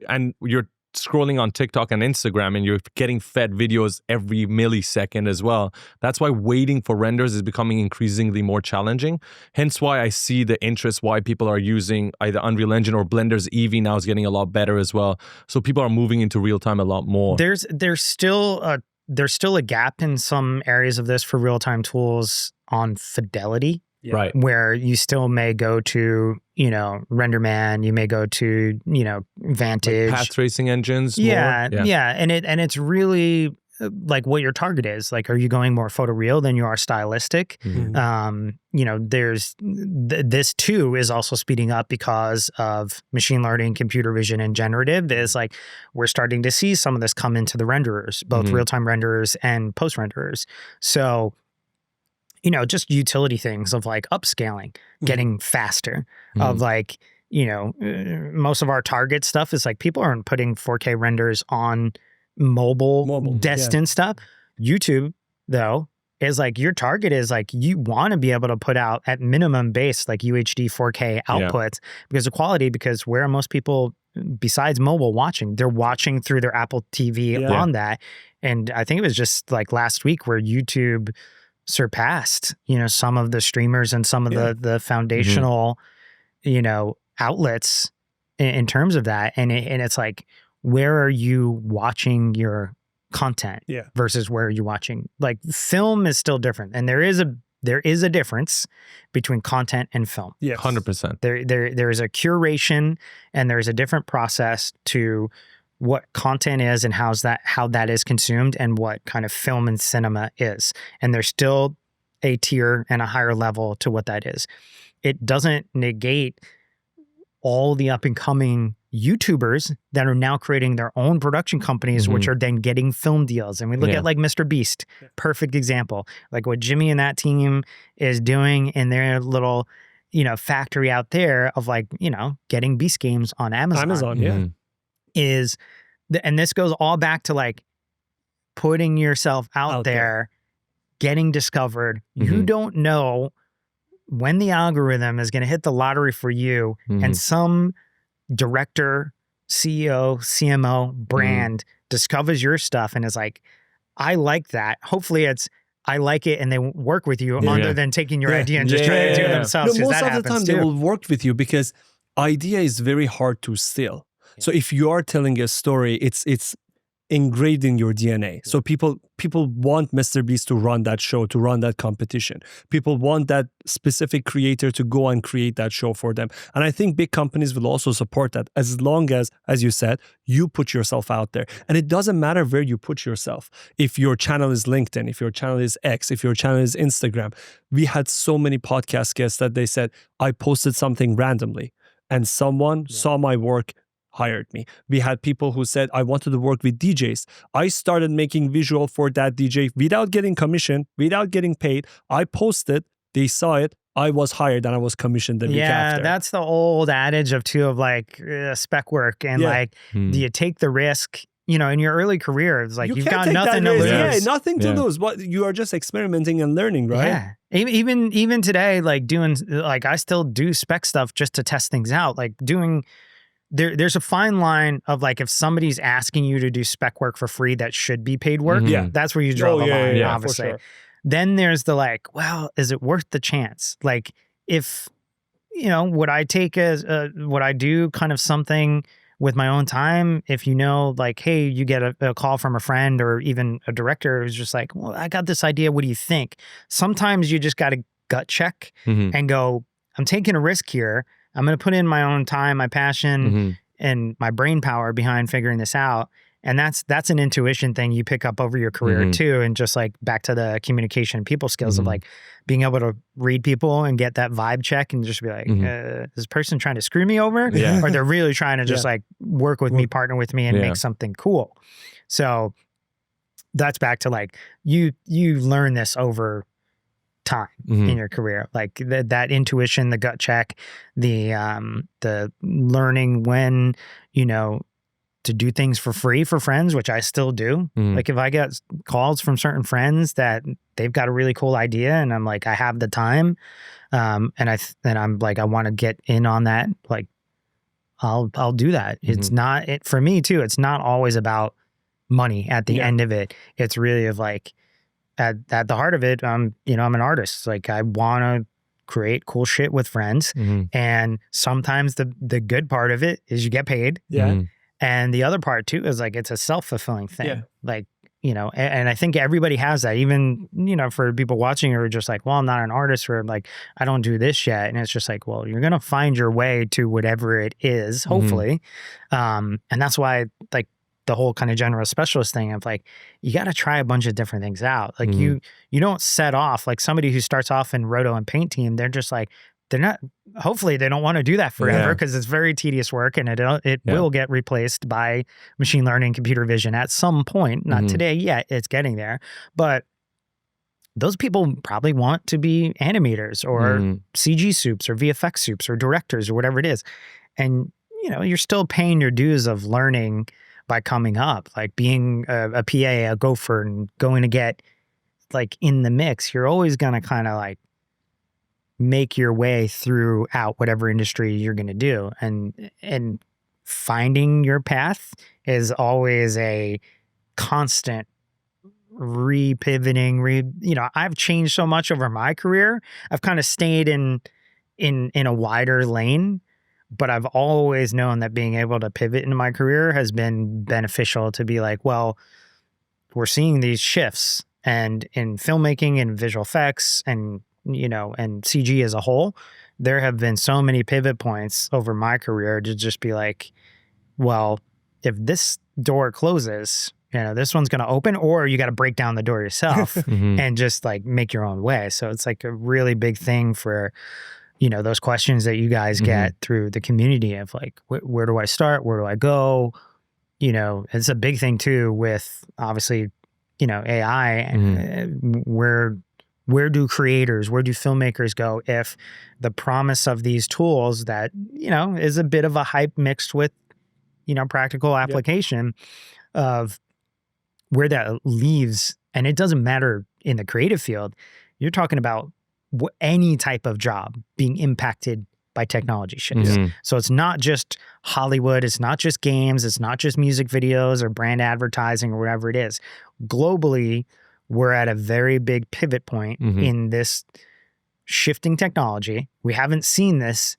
And you're scrolling on TikTok and Instagram, and you're getting fed videos every millisecond as well. That's why waiting for renders is becoming increasingly more challenging. Hence why I see the interest, why people are using either Unreal Engine or Blender's Eevee now is getting a lot better as well. So people are moving into real time a lot more.
There's still a gap in some areas of this for real time tools on fidelity.
Yeah.
Right.
Where you still may go to, you know, RenderMan, you may go to, you know, Vantage.
Like path tracing engines.
Yeah.
More?
Yeah. And it's really like what your target is. Like, are you going more photoreal than you are stylistic? You know, there's this too is also speeding up because of machine learning, computer vision, and generative. Is like we're starting to see some of this come into the renderers, both real-time renderers and post renderers. So, you know, just utility things of like upscaling, getting faster, of like, you know, most of our target stuff is like people aren't putting 4K renders on mobile destined stuff. YouTube, though, is like your target is like you want to be able to put out at minimum base like UHD 4K outputs because of quality, because where are most people besides mobile watching? They're watching through their Apple TV on that. And I think it was just like last week where YouTube surpassed, you know, some of the streamers and some of the foundational, you know, outlets in terms of that. And it's like, where are you watching your content versus where are you watching? Like film is still different. And there is a difference between content and film.
Yes.
100%.
There is a curation and there's a different process to what content is and how that is consumed and what kind of film and cinema is. And there's still a tier and a higher level to what that is. It doesn't negate all the up and coming YouTubers that are now creating their own production companies, which are then getting film deals. And we look at like Mr. Beast, perfect example, like what Jimmy and that team is doing in their little, you know, factory out there of like, you know, getting Beast games on Amazon. And this goes all back to like putting yourself out there, getting discovered. You don't know when the algorithm is going to hit the lottery for you, and some director, CEO, CMO brand discovers your stuff and is like, I like that. Hopefully it's, I like it, and they work with you other than taking your idea and just trying to do it themselves.
No, most of the time they will work with you because idea is very hard to steal. So if you are telling a story, it's engraved in your DNA. So people want Mr. Beast to run that show, to run that competition. People want that specific creator to go and create that show for them. And I think big companies will also support that as long as you said, you put yourself out there. And it doesn't matter where you put yourself. If your channel is LinkedIn, if your channel is X, if your channel is Instagram. We had so many podcast guests that they said, I posted something randomly and someone saw my work, hired me. We had people who said, I wanted to work with DJs. I started making visual for that DJ without getting commission, without getting paid. I posted, they saw it, I was hired and I was commissioned the week after.
Yeah, that's the old adage of like spec work and like, do you take the risk? You know, in your early career, it's like you've got nothing to lose.
Yeah, nothing to lose. But you are just experimenting and learning, right?
Yeah. Even today, like I still do spec stuff just to test things out. Like there's a fine line of like if somebody's asking you to do spec work for free that should be paid work. That's where you draw the line, obviously.
For sure.
Then there's the like, well, is it worth the chance? Like if, would I would I do kind of something with my own time if like, hey, you get a call from a friend or even a director who's just like, well, I got this idea. What do you think? Sometimes you just got to gut check and go, I'm taking a risk here. I'm going to put in my own time, my passion, and my brain power behind figuring this out. And that's an intuition thing you pick up over your career too. And just like back to the communication and people skills of like being able to read people and get that vibe check and just be like, is this person trying to screw me over? Or they're really trying to just like work with me, partner with me and make something cool. So that's back to like, you learn this over time in your career, like that intuition, the gut check, the learning when, to do things for free for friends, which I still do. Like if I get calls from certain friends that they've got a really cool idea and I'm like, I have the time. And I'm like, I want to get in on that. Like I'll do that. It's not for me too. It's not always about money at the end of it. It's really of like, at the heart of it, I'm an artist. Like I want to create cool shit with friends. And sometimes the good part of it is you get paid. And the other part too is like, it's a self-fulfilling thing. Like, and I think everybody has that, even, for people watching who are just like, well, I'm not an artist or like, I don't do this yet. And it's just like, well, you're going to find your way to whatever it is, hopefully. And that's why like the whole kind of general specialist thing of like, you got to try a bunch of different things out. Like you don't set off like somebody who starts off in roto and paint team. They're just like, hopefully they don't want to do that forever because it's very tedious work and it will get replaced by machine learning, computer vision at some point. Not today yet, it's getting there. But those people probably want to be animators or CG soups or VFX soups or directors or whatever it is. And, you're still paying your dues of learning by coming up, like being a PA, a gopher, and going to get like in the mix. You're always going to kind of like make your way throughout whatever industry you're going to do. And finding your path is always a constant re-pivoting. I've changed so much over my career. I've kind of stayed in a wider lane, but I've always known that being able to pivot in my career has been beneficial to be like, well, we're seeing these shifts, and in filmmaking and visual effects and and CG as a whole, there have been so many pivot points over my career to just be like, well, if this door closes, this one's going to open, or you got to break down the door yourself and just like make your own way. So it's like a really big thing for, those questions that you guys get through the community of like, where do I start? Where do I go? It's a big thing too with obviously, AI and where do creators, where do filmmakers go if the promise of these tools that, is a bit of a hype mixed with, practical application of where that leaves. And it doesn't matter in the creative field. You're talking about any type of job being impacted by technology shifts. So it's not just Hollywood, it's not just games, it's not just music videos or brand advertising or whatever it is. Globally, we're at a very big pivot point in this shifting technology. We haven't seen this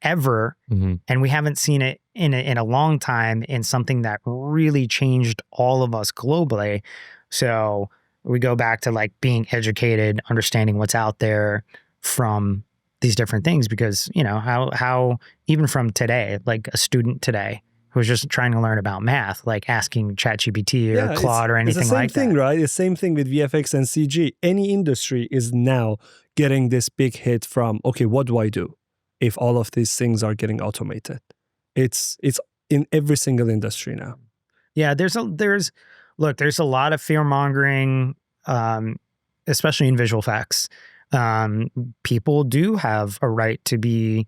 ever, and we haven't seen it in a long time in something that really changed all of us globally. So we go back to like being educated, understanding what's out there from these different things, because, you know, how even from today, like a student today who's just trying to learn about math, like asking ChatGPT or Claude or anything like that.
It's the same thing, right? It's the same thing with VFX and CG. Any industry is now getting this big hit from, okay, what do I do if all of these things are getting automated? It's in every single industry now.
Yeah, there's a lot of fear mongering, especially in visual effects. People do have a right to be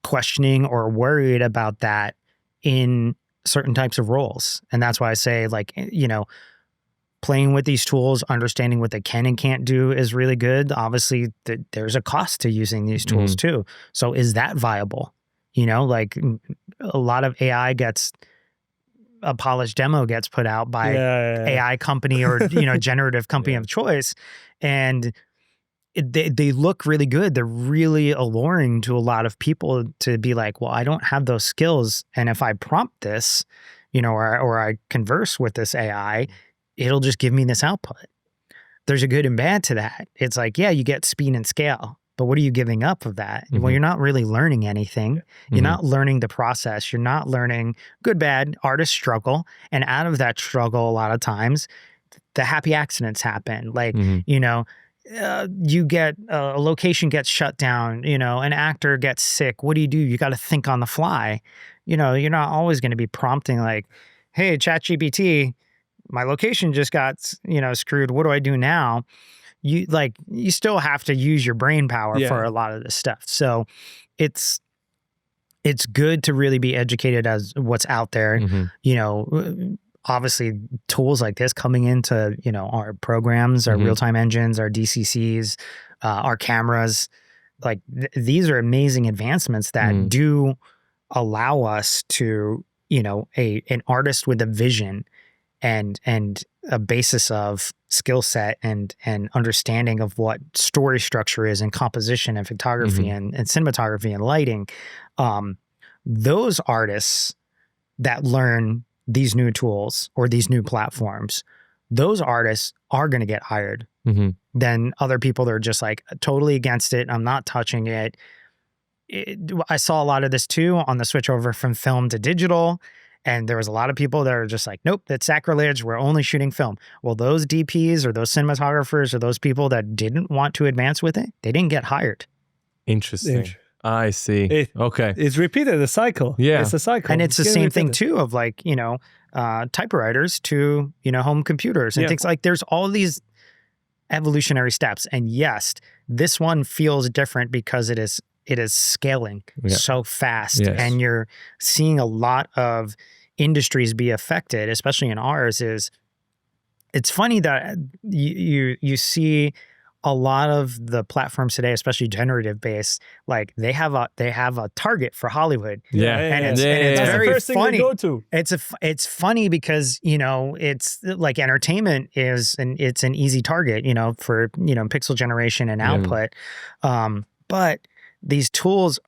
questioning or worried about that in certain types of roles. And that's why I say, like, you know, playing with these tools, understanding what they can and can't do is really good. Obviously, there's a cost to using these tools too. So is that viable? You know, like a lot of AI a polished demo gets put out by AI company or, you know, generative company of choice. And they look really good. They're really alluring to a lot of people to be like, well, I don't have those skills. And if I prompt this, you know, or I converse with this AI, it'll just give me this output. There's a good and bad to that. It's like, yeah, you get speed and scale, but what are you giving up of that? Well, you're not really learning anything. You're not learning the process. You're not learning good, bad. Artists struggle. And out of that struggle, a lot of times, the happy accidents happen. Like, you know, you get a location gets shut down, you know, an actor gets sick. What do? You got to think on the fly. You know, you're not always going to be prompting like, hey, ChatGPT, my location just got, you know, screwed. What do I do now? You still have to use your brain power for a lot of this stuff. So it's good to really be educated as what's out there. You know, obviously tools like this coming into, you know, our programs, our real-time engines, our DCCs, our cameras, like these are amazing advancements that do allow us to, you know, an artist with a vision and a basis of skill set and understanding of what story structure is and composition and photography and cinematography and lighting. Those artists that learn these new tools or these new platforms, those artists are going to get hired than other people that are just like totally against it. I'm not touching it. I saw a lot of this too on the switch over from film to digital. And there was a lot of people that are just like, nope, that's sacrilege. We're only shooting film. Well, those DPs or those cinematographers or those people that didn't want to advance with it, they didn't get hired.
Interesting. I see. Okay.
It's repeated, a cycle.
Yeah.
It's a cycle.
And it's the same thing too of like, you know, typewriters to, you know, home computers and things like there's all these evolutionary steps. And yes, this one feels different because it is scaling so fast and you're seeing a lot of industries be affected, especially in ours. It's funny that you see a lot of the platforms today, especially generative based, like they have a target for Hollywood. And it's very funny. It's funny because, you know, it's like entertainment it's an easy target, you know, for, you know, pixel generation and output. But these tools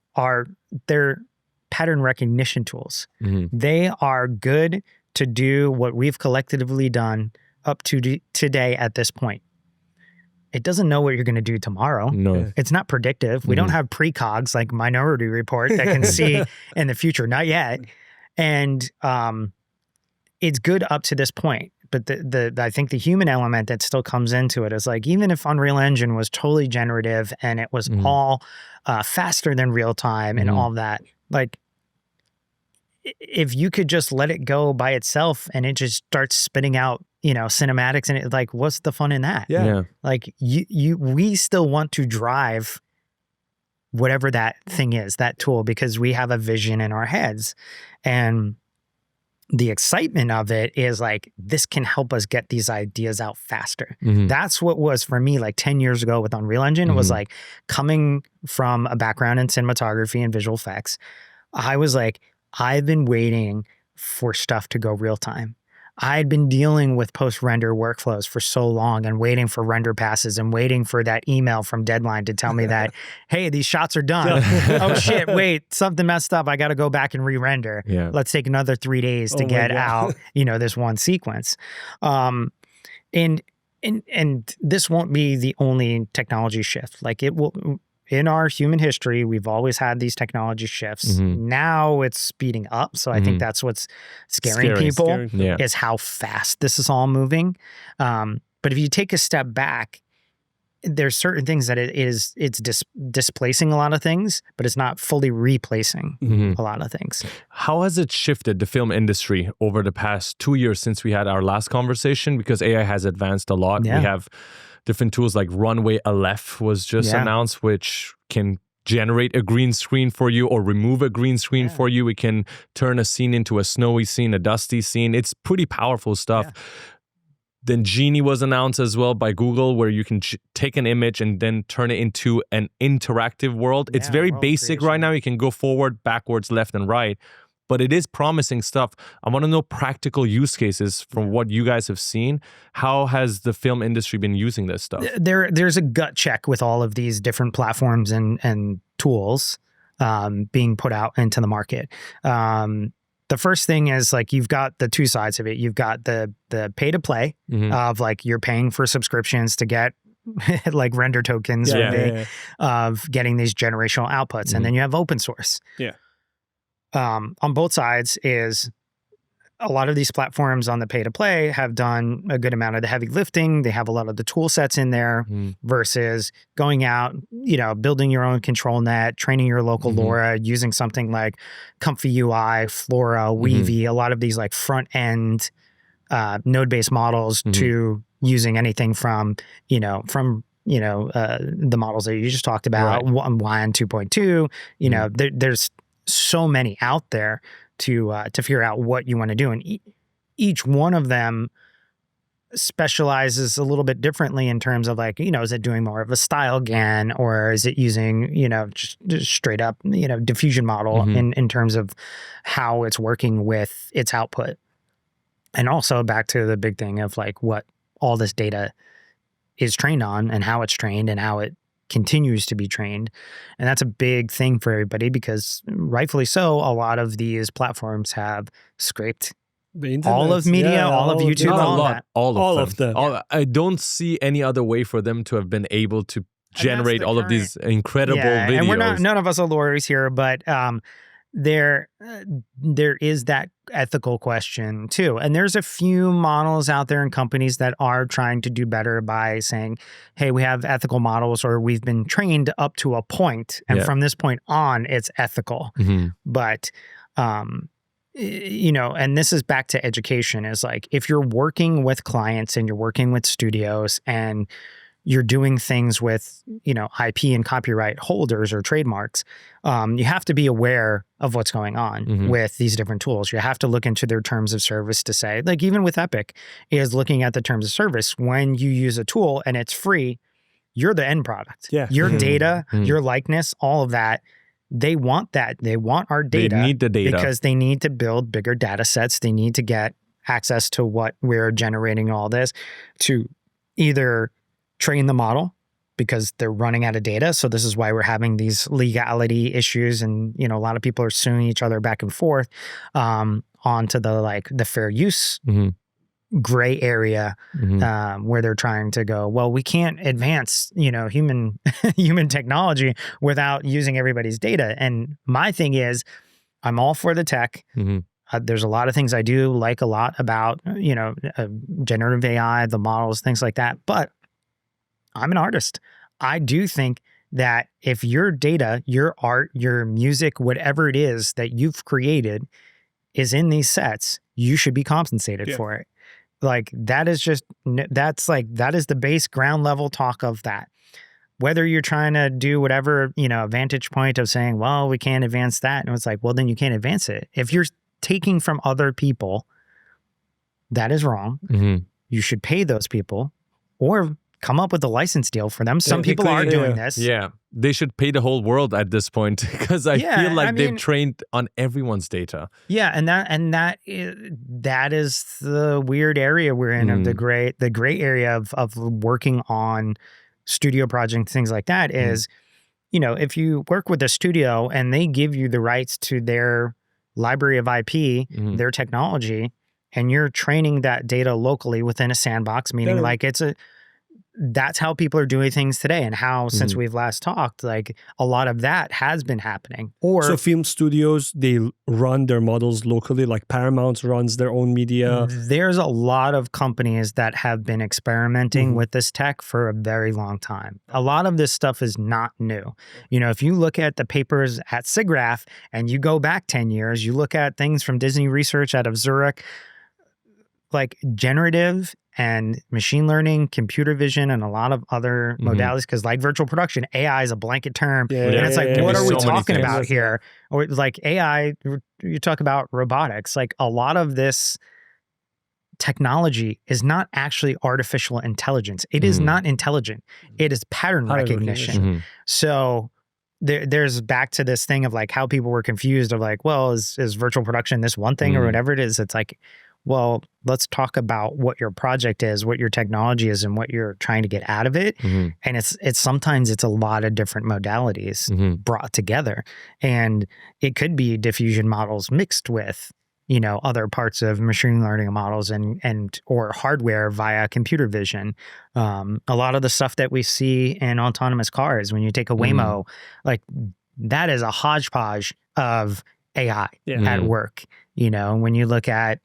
they're pattern recognition tools. They are good to do what we've collectively done up to today at this point. It doesn't know what you're going to do tomorrow. No. It's not predictive. We don't have precogs like Minority Report that can see in the future. Not yet. And it's good up to this point. But I think the human element that still comes into it is like, even if Unreal Engine was totally generative and it was all faster than real time and all that, like if you could just let it go by itself and it just starts spitting out, you know, cinematics and it, like, what's the fun in that? Like we still want to drive whatever that thing is, that tool, because we have a vision in our heads. And the excitement of it is like, this can help us get these ideas out faster. That's what was for me like 10 years ago with Unreal Engine. It was like coming from a background in cinematography and visual effects. I was like, I've been waiting for stuff to go real time. I'd been dealing with post-render workflows for so long and waiting for render passes and waiting for that email from Deadline to tell me that, hey, these shots are done. Oh shit, wait, something messed up. I got to go back and re-render.
Yeah.
Let's take another 3 days to get out, this one sequence. And this won't be the only technology shift. Like it will, in our human history, we've always had these technology shifts. Now it's speeding up. So I think that's what's scaring people is how fast this is all moving. But if you take a step back, there's certain things that it's displacing a lot of things, but it's not fully replacing a lot of things.
How has it shifted the film industry over the past 2 years since we had our last conversation? Because AI has advanced a lot.
Yeah.
We have different tools like Runway Aleph was just announced, which can generate a green screen for you or remove a green screen for you. It can turn a scene into a snowy scene, a dusty scene. It's pretty powerful stuff.
Yeah.
Then Genie was announced as well by Google, where you can take an image and then turn it into an interactive world. It's very basic
creation.
right now. You can go forward, backwards, left, and right. But it is promising stuff. I want to know practical use cases from what you guys have seen. How has the film industry been using this stuff?
There's a gut check with all of these different platforms and tools being put out into the market. The first thing is like you've got the two sides of it. You've got the pay to play of like you're paying for subscriptions to get like render tokens of getting these generational outputs. And then you have open source.
Yeah.
On both sides is a lot of these platforms on the pay to play have done a good amount of the heavy lifting. They have a lot of the tool sets in there versus going out, building your own control net, training your local LoRa, using something like Comfy UI, Flora, Weavy, a lot of these like front end node-based models to using anything from the models that you just talked about, YN 2.2, there's so many out there to figure out what you want to do. And each one of them specializes a little bit differently in terms of like, is it doing more of a style GAN or is it using, just straight up, diffusion model in terms of how it's working with its output. And also back to the big thing of like what all this data is trained on and how it's trained and how it continues to be trained. And that's a big thing for everybody because rightfully so, a lot of these platforms have scraped all of media, all of YouTube, all of that.
All of them. I don't see any other way for them to have been able to generate all of these incredible videos.
And we're none of us are lawyers here, but there is that ethical question too. And there's a few models out there and companies that are trying to do better by saying, hey, we have ethical models or we've been trained up to a point and from this point on it's ethical. But and this is back to education is like if you're working with clients and you're working with studios and you're doing things with, IP and copyright holders or trademarks, you have to be aware of what's going on with these different tools. You have to look into their terms of service to say, like even with Epic, is looking at the terms of service. When you use a tool and it's free, you're the end product. Yeah. Your data, your likeness, all of that, they want that. They want our data.
They need the data.
Because they need to build bigger data sets. They need to get access to what we're generating all this to either train the model because they're running out of data. So this is why we're having these legality issues and, a lot of people are suing each other back and forth onto the fair use gray area where they're trying to go, well, we can't advance, human technology without using everybody's data. And my thing is I'm all for the tech. There's a lot of things I do like a lot about, generative AI, the models, things like that. But I'm an artist. I do think that if your data, your art, your music, whatever it is that you've created is in these sets, you should be compensated for it. Like that is that is the base ground level talk of that. Whether you're trying to do whatever, vantage point of saying, well, we can't advance that. And it's like, well, then you can't advance it. If you're taking from other people, that is wrong. You should pay those people or come up with a license deal for them. Some people are doing this.
Yeah, they should pay the whole world at this point because I feel like they've trained on everyone's data.
Yeah, and that is the weird area we're in of the gray area of working on studio projects, things like that. Is if you work with a studio and they give you the rights to their library of IP, their technology, and you're training that data locally within a sandbox, meaning like that's how people are doing things today, and how since we've last talked, like a lot of that has been happening. Or
so film studios, they run their models locally, like Paramount runs their own media.
There's a lot of companies that have been experimenting with this tech for a very long time. A lot of this stuff is not new. If you look at the papers at SIGGRAPH and you go back 10 years, you look at things from Disney Research out of Zurich, like generative and machine learning, computer vision, and a lot of other modalities, because like virtual production, AI is a blanket term. And it's like, what are we talking about here? Or like AI, you talk about robotics, like a lot of this technology is not actually artificial intelligence. It is not intelligent. It is pattern recognition. So there's back to this thing of like how people were confused of like, well, is virtual production this one thing or whatever it is? It's like, well, let's talk about what your project is, what your technology is, and what you're trying to get out of it. And it's sometimes it's a lot of different modalities brought together. And it could be diffusion models mixed with, other parts of machine learning models and or hardware via computer vision. A lot of the stuff that we see in autonomous cars, when you take a Waymo, like that is a hodgepodge of AI at work. When you look at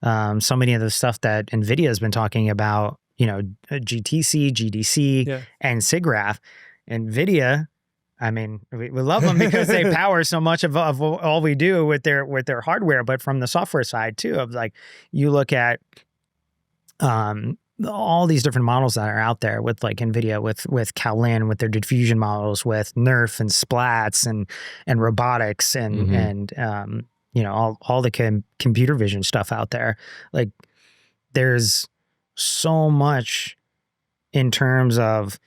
so many of the stuff that NVIDIA has been talking about, GTC, GDC, and SIGGRAPH, NVIDIA, I mean, we love them because they power so much of all we do with their hardware, but from the software side too, of like, you look at all these different models that are out there with like NVIDIA, with Kowloon, with their diffusion models, with NERF and splats and robotics and all the computer vision stuff out there. Like there's so much in terms of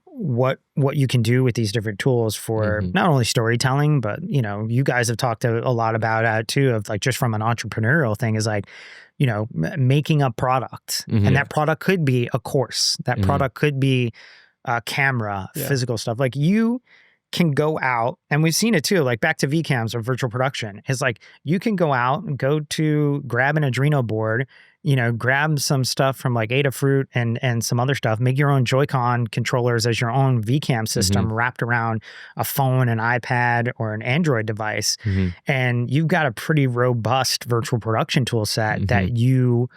what you can do with these different tools for not only storytelling, but you guys have talked a lot about it too, of like just from an entrepreneurial thing is like, making a product, and that product could be a course, that product could be a camera, physical stuff. Like you can go out, and we've seen it too, like back to VCams or virtual production. It's like you can go out and grab an Arduino board, grab some stuff from like Adafruit and some other stuff, make your own Joy-Con controllers as your own VCam system wrapped around a phone, an iPad, or an Android device. And you've got a pretty robust virtual production tool set that you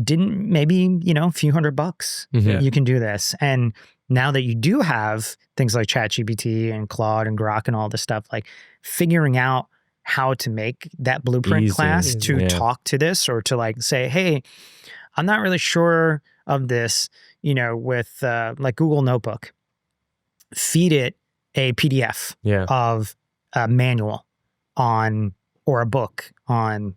didn't, maybe, a few $100. You can do this. And now that you do have things like ChatGPT and Claude and Grok and all this stuff, like figuring out how to make that blueprint class to talk to this, or to like say, hey, I'm not really sure of this, with like Google Notebook, feed it a PDF of a manual on, or a book on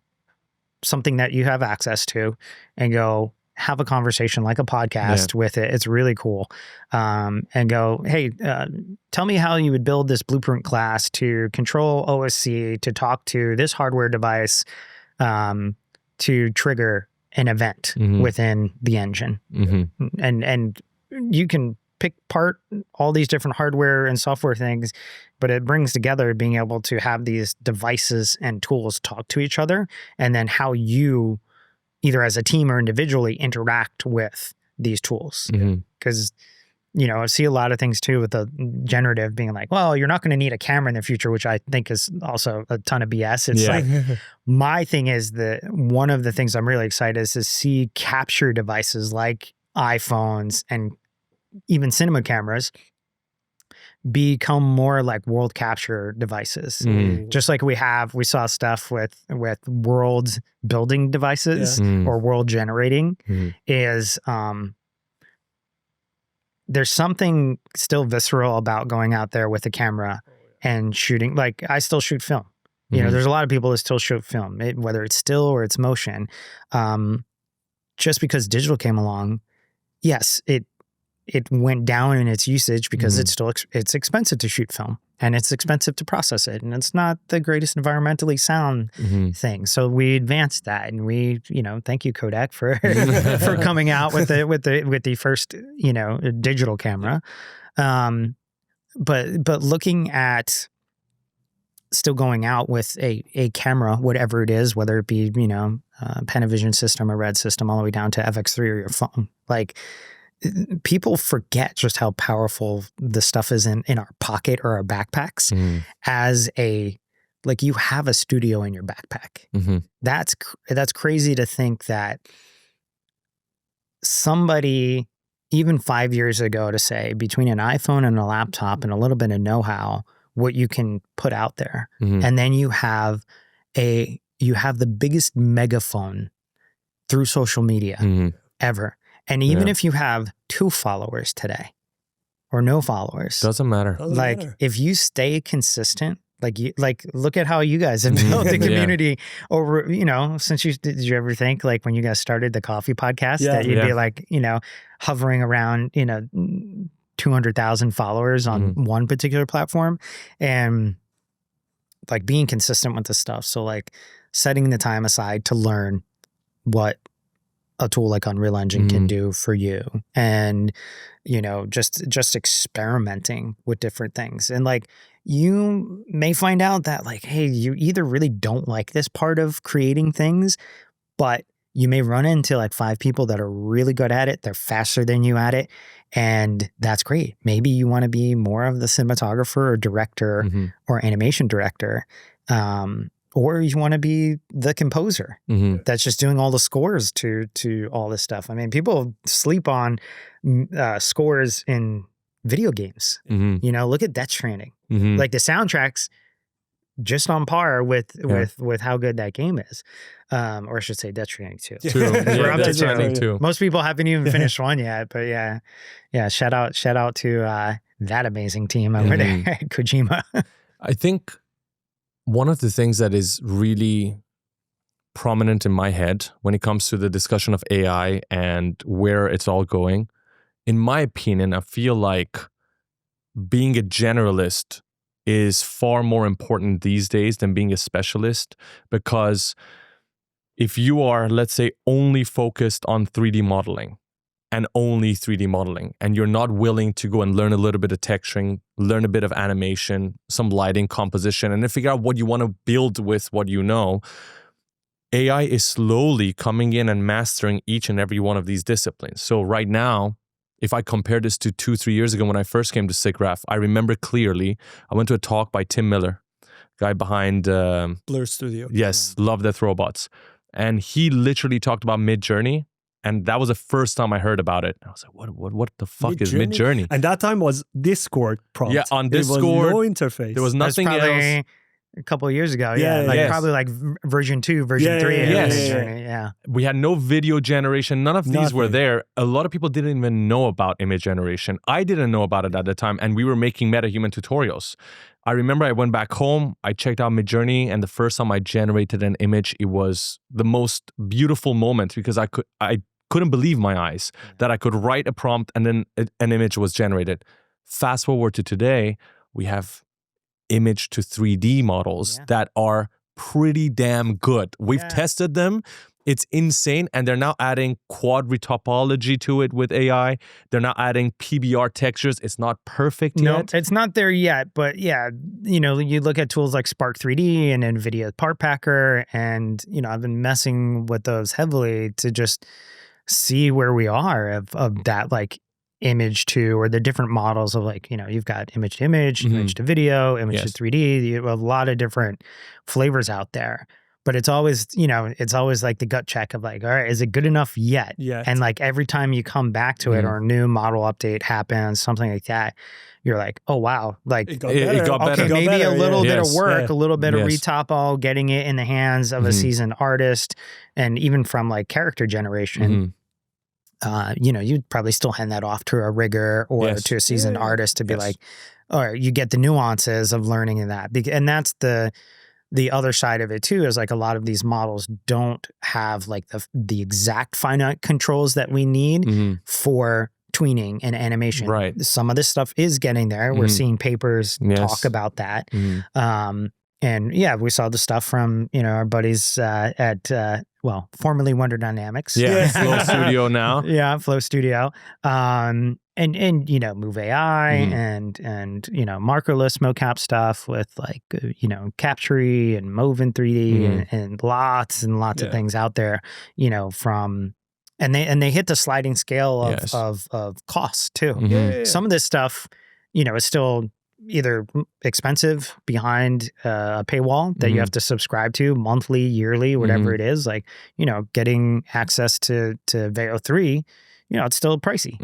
something that you have access to, and go have a conversation like a podcast with it. It's really cool. And go, hey, tell me how you would build this blueprint class to control OSC, to talk to this hardware device, to trigger an event within the engine. And you can pick apart all these different hardware and software things, but it brings together being able to have these devices and tools talk to each other, and then how you, either as a team or individually, interact with these tools. Because, I see a lot of things too with the generative being like, well, you're not going to need a camera in the future, which I think is also a ton of BS. It's like, my thing is that one of the things I'm really excited is to see capture devices like iPhones and even cinema cameras become more like world capture devices. Just like we saw stuff with world building devices or world generating, is there's something still visceral about going out there with a camera and shooting. Like I still shoot film. There's a lot of people that still shoot film, whether it's still or it's motion. Just because digital came along, yes, it it went down in its usage because it's expensive to shoot film and it's expensive to process it, and it's not the greatest environmentally sound thing. So we advanced that, and we, thank you Kodak for for coming out with the first, digital camera. But looking at still going out with a camera, whatever it is, whether it be, Panavision system or Red system, all the way down to FX3 or your phone, like, people forget just how powerful the stuff is in our pocket or our backpacks as like you have a studio in your backpack. That's crazy to think that somebody, even 5 years ago, to say between an iPhone and a laptop and a little bit of know-how, what you can put out there. And then you have the biggest megaphone through social media ever. And even if you have 2 followers today or no followers,
doesn't matter.
If you stay consistent, look at how you guys have built the community over, since did you ever think, like, when you guys started the coffee podcast, that you'd be like, hovering around, 200,000 followers on one particular platform, and like being consistent with the stuff. So like setting the time aside to learn what a tool like Unreal Engine can do for you, and just experimenting with different things. And like, you may find out that, like, hey, you either really don't like this part of creating things, but you may run into like 5 people that are really good at it. They're faster than you at it, and that's great. Maybe you want to be more of the cinematographer or director or animation director, or you want to be the composer that's just doing all the scores to all this stuff. I mean, people sleep on scores in video games. Look at Death Stranding. Like, the soundtrack's just on par with how good that game is. Or I should say Death Stranding 2. We're up to 2. Most people haven't even finished 1 yet, but yeah. Shout out to that amazing team over there at Kojima.
I think one of the things that is really prominent in my head when it comes to the discussion of AI and where it's all going, in my opinion, I feel like being a generalist is far more important these days than being a specialist, because if you are, let's say, only focused on 3D modeling and only 3D modeling, and you're not willing to go and learn a little bit of texturing, learn a bit of animation, some lighting, composition, and then figure out what you want to build with what you know, AI is slowly coming in and mastering each and every one of these disciplines. So right now, if I compare this to 2-3 years ago when I first came to SIGGRAPH, I remember clearly, I went to a talk by Tim Miller, guy behind
Blur Studio.
Yes, Love, Death, Robots. And he literally talked about Midjourney. And that was the first time I heard about it. I was like, what the fuck is Midjourney?
And that time was Discord prompt.
Yeah, on Discord.
There was no interface.
There was nothing else.
A couple of years ago, probably like version 2, version 3.
Yes. We had no video generation. None of these were there. A lot of people didn't even know about image generation. I didn't know about it at the time, and we were making MetaHuman tutorials. I remember I went back home, I checked out Midjourney, and the first time I generated an image, it was the most beautiful moment, because I couldn't believe my eyes that I could write a prompt and then an image was generated. Fast forward to today, we have image to 3D models that are pretty damn good. We've tested them. It's insane. And they're now adding quad retopology to it with AI. They're now adding PBR textures. It's not perfect yet.
No, it's not there yet. But yeah, you look at tools like Spark 3D and NVIDIA Part Packer. And, I've been messing with those heavily to just see where we are of that, like, image to, or the different models of, like, you've got image to image, image to video, image to 3D. You have a lot of different flavors out there. But it's always, it's always like the gut check of like, all right, is it good enough yet? And like every time you come back to it or a new model update happens, something like that, you're like, oh, wow. Like,
it got better.
Okay, maybe a little bit of work, a little bit of retopo, getting it in the hands of a seasoned artist, and even from like character generation. You'd probably still hand that off to a rigger or to a seasoned artist to be like, or you get the nuances of learning in that. And that's the other side of it too, is like a lot of these models don't have like the exact finite controls that we need for tweening and animation.
Right.
Some of this stuff is getting there. We're seeing papers talk about that. And yeah, we saw the stuff from, our buddies at formerly Wonder Dynamics.
Yeah, Flow Studio now.
Yeah, Flow Studio. And Move AI and markerless mocap stuff with like Capture and Move in 3D and lots of things out there, from and they hit the sliding scale of costs too. Some of this stuff, is still either expensive behind a paywall that you have to subscribe to monthly, yearly, whatever it is. Like, getting access to Veo 3, it's still pricey.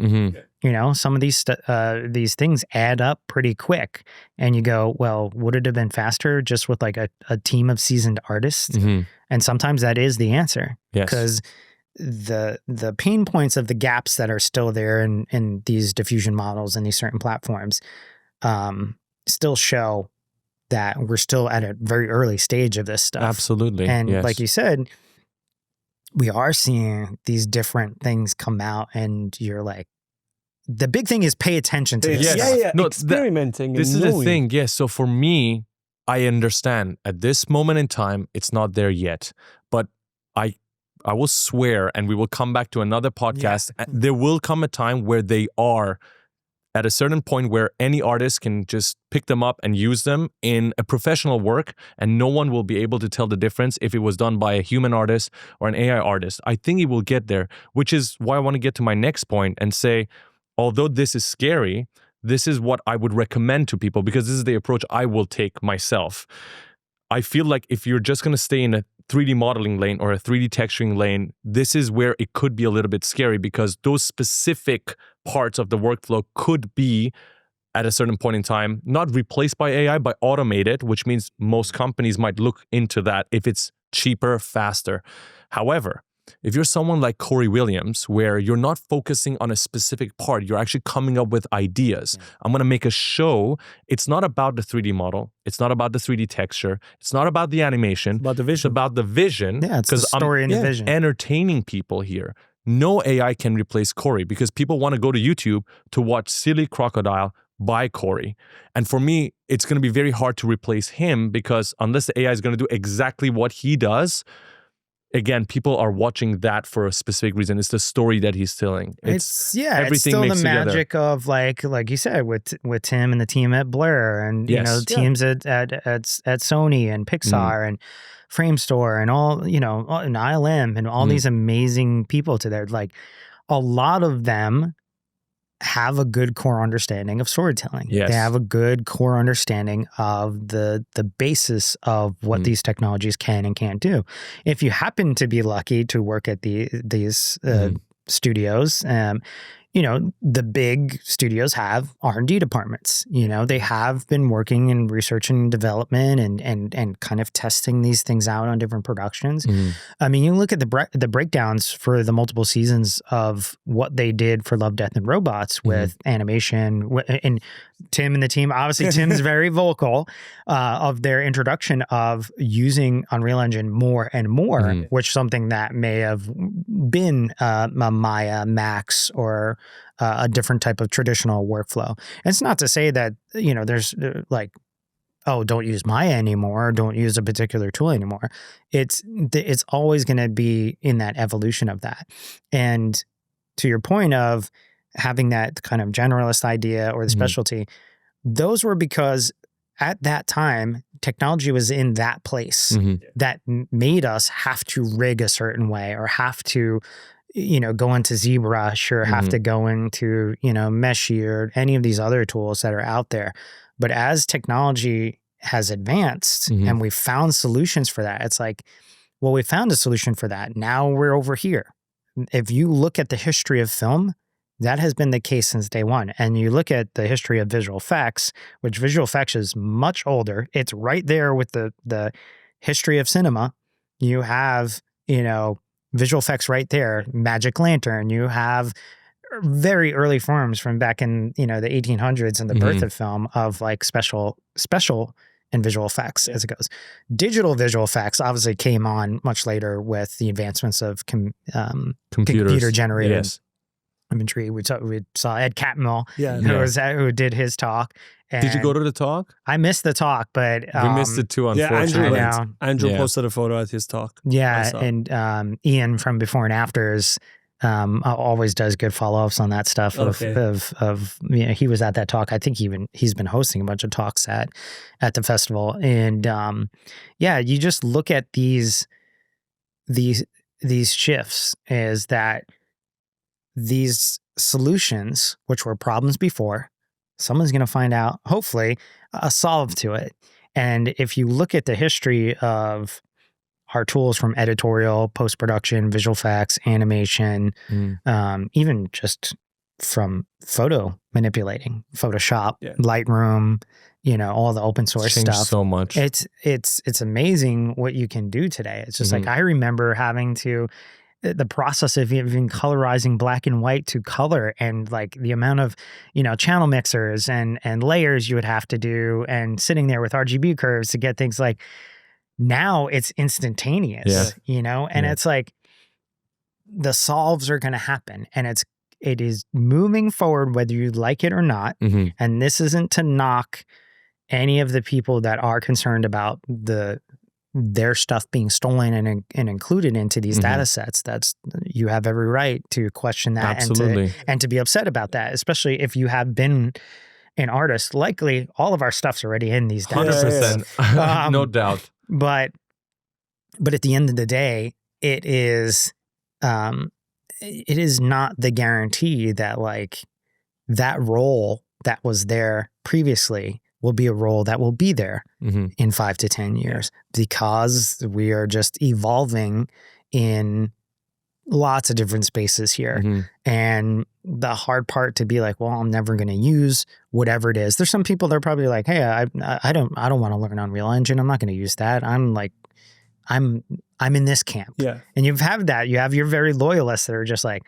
Some of these things add up pretty quick, and you go, well, would it have been faster just with like a team of seasoned artists? And sometimes that is the answer, because the pain points of the gaps that are still there in these diffusion models and these certain platforms still show that we're still at a very early stage of this stuff.
Absolutely.
And like you said, we are seeing these different things come out, and you're like, the big thing is pay attention to this.
Yeah. No, experimenting.
This is the thing. Yes. So for me, I understand at this moment in time, it's not there yet, but I will swear, and we will come back to another podcast. There will come a time where they are at a certain point where any artist can just pick them up and use them in a professional work, and no one will be able to tell the difference if it was done by a human artist or an AI artist. I think it will get there, which is why I want to get to my next point and say, although this is scary, this is what I would recommend to people, because this is the approach I will take myself. I feel like if you're just going to stay in a 3D modeling lane or a 3D texturing lane, this is where it could be a little bit scary, because those specific parts of the workflow could be, at a certain point in time, not replaced by AI, but automated, which means most companies might look into that if it's cheaper, faster. However, if you're someone like Corey Williams, where you're not focusing on a specific part, you're actually coming up with ideas. I'm going to make a show. It's not about the 3D model. It's not about the 3D texture. It's not about the animation.
It's about the vision.
It's about the vision.
Yeah, it's the story and the vision.
Entertaining people here. No AI can replace Corey, because people want to go to YouTube to watch Silly Crocodile by Corey. And for me, it's going to be very hard to replace him, because unless the AI is going to do exactly what he does, again, people are watching that for a specific reason. It's the story that he's telling.
It's still the magic of like you said, with Tim and the team at Blur, and the teams at Sony and Pixar and Framestore and all, and ILM and all these amazing people to there. Like, a lot of them have a good core understanding of storytelling.
Yes.
They have a good core understanding of the basis of what these technologies can and can't do. If you happen to be lucky to work at these studios, the big studios have R&D departments. They have been working in research and development and kind of testing these things out on different productions. I mean, you look at the breakdowns for the multiple seasons of what they did for Love, Death, and Robots with animation, and Tim and the team. Obviously, Tim's very vocal of their introduction of using Unreal Engine more and more, which something that may have been a Maya, Max, or a different type of traditional workflow. And it's not to say that, there's like, oh, don't use Maya anymore, don't use a particular tool anymore. It's always going to be in that evolution of that. And to your point of having that kind of generalist idea or the specialty, those were because at that time, technology was in that place that made us have to rig a certain way, or have to, go into ZBrush, or have to go into, Meshi, or any of these other tools that are out there. But as technology has advanced and we found solutions for that, it's like, well, we found a solution for that. Now we're over here. If you look at the history of film, that has been the case since day one. And you look at the history of visual effects, which visual effects is much older. It's right there with the history of cinema. You have, visual effects right there, Magic Lantern. You have very early forms from back in, the 1800s and the birth of film of like special and visual effects as it goes. Digital visual effects obviously came on much later with the advancements of computer generated imagery. We saw Ed Catmull,
Yeah.
who did his talk. And
Did you go to the talk?
I missed the talk, but
We missed it too,
Yeah, Andrew
unfortunately.
I
went.
know.
Andrew
Yeah.
posted a photo at his talk. I
Yeah,
saw.
and Ian from Before and Afters always does good follow-ups on that stuff.
Okay.
Of he was at that talk. I think he's been hosting a bunch of talks at the festival, and yeah, you just look at these shifts is that these solutions, which were problems before, someone's going to find out, hopefully, a solve to it. And if you look at the history of our tools from editorial, post-production, visual effects, animation, even just from photo manipulating, Photoshop, Lightroom, all the open source
Changed
stuff.
so much.
It's amazing what you can do today. It's just like, I remember having to, the process of even colorizing black and white to color, and like the amount of, channel mixers and layers you would have to do, and sitting there with RGB curves to get things like, now it's instantaneous, and it's like the solves are going to happen, and it is moving forward whether you like it or not. And this isn't to knock any of the people that are concerned about their stuff being stolen and included into these data sets. You have every right to question that.
Absolutely.
and to be upset about that, especially if you have been an artist. Likely all of our stuff's already in these data sets.
100%. No doubt.
But at the end of the day, it is not the guarantee that like that role that was there previously will be a role that will be there in 5 to 10 years, because we are just evolving in lots of different spaces here. And the hard part to be like, well, I'm never going to use whatever it is. There's some people that are probably like, hey, I don't want to learn Unreal Engine. I'm not going to use that. I'm in this camp.
Yeah.
And you have your very loyalists that are just like,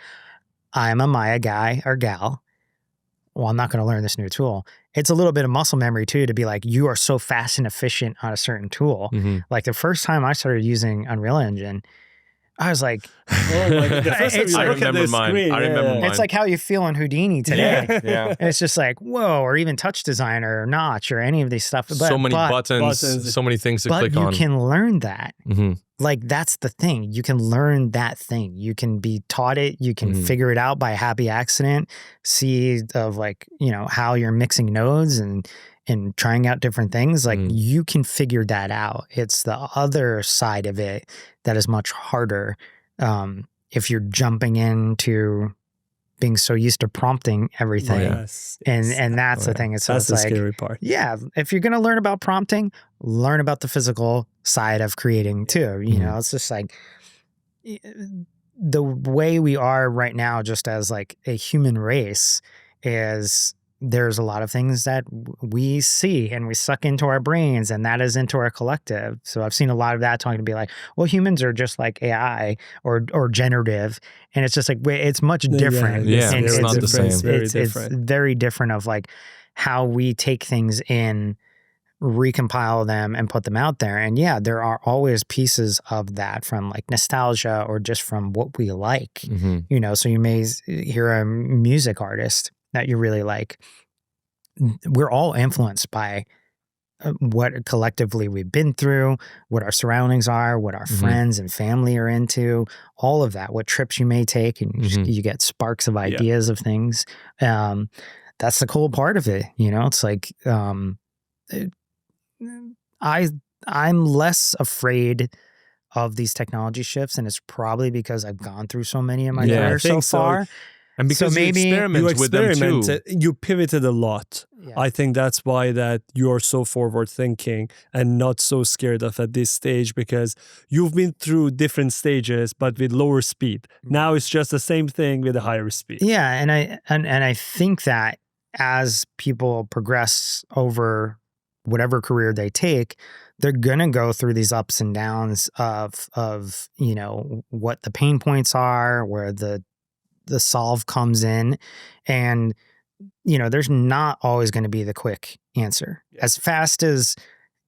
I'm a Maya guy or gal. Well, I'm not going to learn this new tool. It's a little bit of muscle memory too, to be like, you are so fast and efficient on a certain tool. Like the first time I started using Unreal Engine, I was like,
I remember mine.
It's like how you feel on Houdini today.
Yeah.
And it's just like, whoa, or even Touch Designer or Notch or any of these stuff.
So many buttons, so many things to click on.
But you can learn that. Like, that's the thing. You can learn that thing. You can be taught it. You can figure it out by a happy accident, see of like, how you're mixing nodes and trying out different things. Like you can figure that out. It's the other side of it that is much harder. If you're jumping into being so used to prompting everything. And that's the thing. That's
the scary part.
Yeah. If you're going to learn about prompting, learn about the physical side of creating too. It's just like the way we are right now, just as like a human race, is there's a lot of things that we see and we suck into our brains, and that is into our collective. So I've seen a lot of that talking to be like, well, humans are just like AI or generative. And it's just like, it's much different.
It's not the same.
It's very different of like how we take things in, recompile them and put them out there. And yeah, there are always pieces of that from like nostalgia or just from what we like, so you may hear a music artist that you really like. We're all influenced by what collectively we've been through, what our surroundings are, what our friends and family are into, all of that, what trips you may take, and you get sparks of ideas of things. That's the cool part of it. It's like, I'm less afraid of these technology shifts, and it's probably because I've gone through so many in my career so far.
And because
so maybe
you with them too.
You pivoted a lot.
Yeah.
I think that's why that you're so forward thinking and not so scared of at this stage, because you've been through different stages but with lower speed. Now it's just the same thing with a higher speed.
Yeah, and I think that as people progress over whatever career they take, they're gonna go through these ups and downs of what the pain points are, where the solve comes in, and there's not always going to be the quick answer. As fast as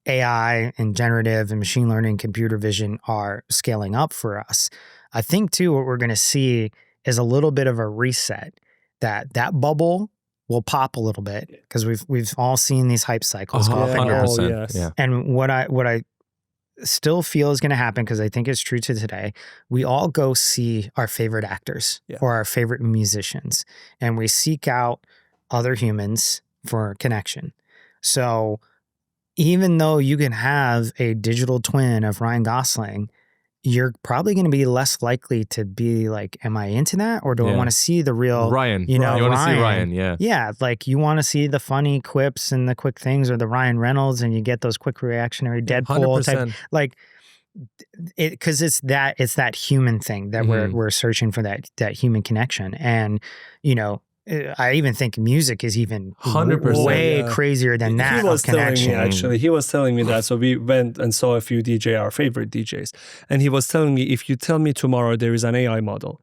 AI and generative and machine learning, computer vision are scaling up for us, I think too what we're going to see is a little bit of a reset. that bubble will pop a little bit because we've all seen these hype cycles go up and down.
100%.
yes.
Yeah.
And what I still feel is going to happen, because I think it's true to today, we all go see our favorite actors or our favorite musicians, and we seek out other humans for connection. So even though you can have a digital twin of Ryan Gosling, you're probably going to be less likely to be like, am I into that? Or do I want to see the real
Ryan?
You know,
you want to see
Ryan.
Ryan? Yeah.
Yeah, like you want to see the funny quips and the quick things, or the Ryan Reynolds, and you get those quick reactionary Deadpool
100%.
type, like it, because it's that human thing that we're searching for, that human connection. And you know, I even think music is even
100%.
way crazier than that.
He was
of connection.
telling me, actually, he was telling me that. So we went and saw a few our favorite DJs. And he was telling me, if you tell me tomorrow there is an AI model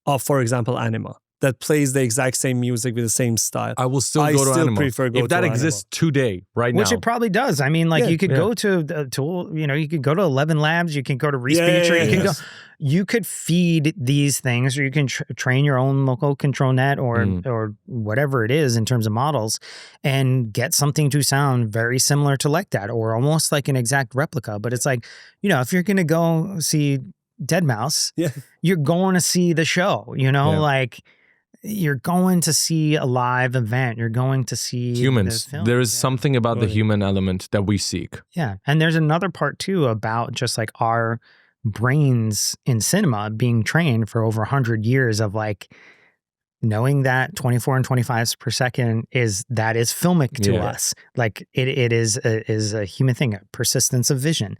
of, for example, Anima, that plays the exact same music with the same style,
I will still go to Anima.
prefer go
if that
to
exists today, right
Which
now.
it probably does. I mean, like you could go to the tool, you know, you could go to 11 Labs, you can go to Respeech, or you can go, you could feed these things, or you can train your own local control net or whatever it is in terms of models, and get something to sound very similar to like that, or almost like an exact replica. But it's like, you know, if you're going to go see Deadmau5, you're going to see the show, you know, like you're going to see a live event. You're going to see
humans.
The film.
There is something about the human element that we seek.
Yeah. And there's another part too about just like our brains in cinema being trained for over 100 years of like knowing that 24 and 25 per second is filmic to us. Like it is a human thing, a persistence of vision.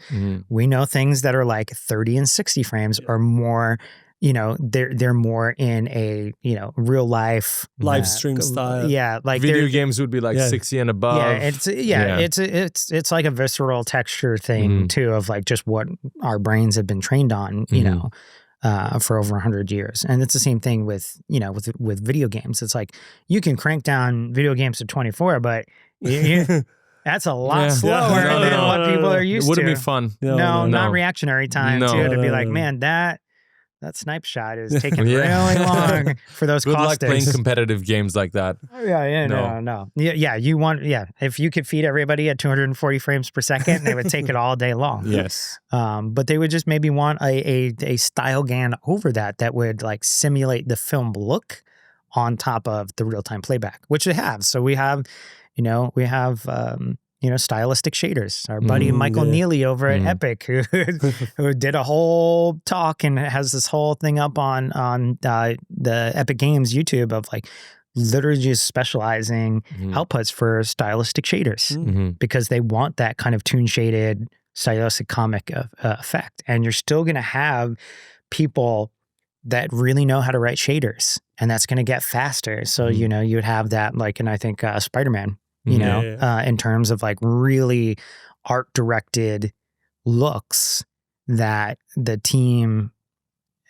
We know things that are like 30 and 60 frames are more, you know, they're more in a, you know, real life
live stream style.
Yeah, like
video games would be like 60 and above.
Yeah, it's like a visceral texture thing too, of like just what our brains have been trained on, you know, for over 100 years. And it's the same thing with, you know, with video games. It's like you can crank down video games to 24, but that's a lot slower than what people are used to.
It wouldn't be fun.
No, not reactionary time too, to be like, man, that snipe shot is taking really long for those
Good luck
caustics.
playing competitive games like that.
No. If you could feed everybody at 240 frames per second, they would take it all day long.
Yes.
But they would just maybe want a style GAN over that would like simulate the film look on top of the real-time playback, which they have. So we have stylistic shaders. Our buddy Michael Neely over at Epic, who did a whole talk and has this whole thing up on the Epic Games YouTube of like literally just specializing outputs for stylistic shaders because they want that kind of tune shaded stylistic comic effect. And you're still going to have people that really know how to write shaders, and that's going to get faster. So, you know, you would have that like, and I think Spider-Man, you know, in terms of like really art directed looks that the team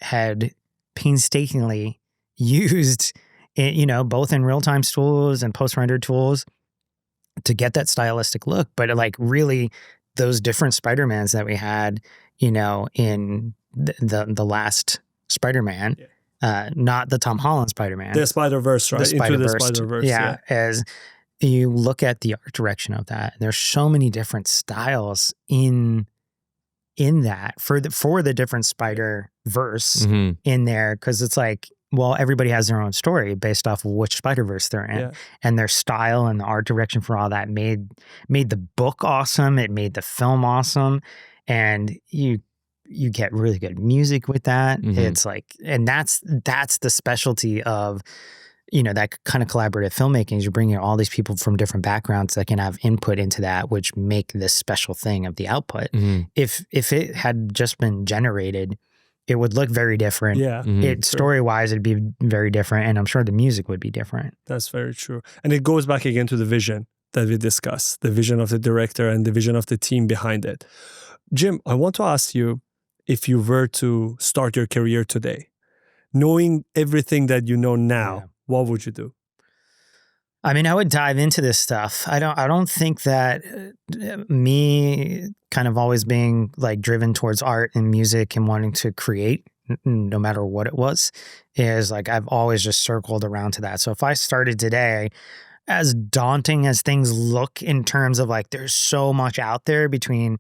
had painstakingly used, you know, both in real-time tools and post-rendered tools to get that stylistic look. But like really those different Spider-Mans that we had, you know, in the last Spider-Man, not the Tom Holland Spider-Man.
The Spider-Verse, right? Into the Spider-Verse.
Yeah. As you look at the art direction of that, there's so many different styles in that for the different Spider-Verse in there, because it's like, well, everybody has their own story based off of which Spider-Verse they're in, and their style and the art direction for all that made the book awesome. It made the film awesome, and you get really good music with that. It's like, and that's the specialty of, you know, that kind of collaborative filmmaking is you're bringing all these people from different backgrounds that can have input into that, which make this special thing of the output. If it had just been generated, it would look very different. Story-wise, it'd be very different, and I'm sure the music would be different.
That's very true. And it goes back again to the vision that we discussed, the vision of the director and the vision of the team behind it. Jim, I want to ask you, if you were to start your career today, knowing everything that you know now, what would you do?
I mean, I would dive into this stuff. I don't think that me kind of always being like driven towards art and music and wanting to create no matter what it was, is like I've always just circled around to that. So if I started today, as daunting as things look in terms of like there's so much out there between,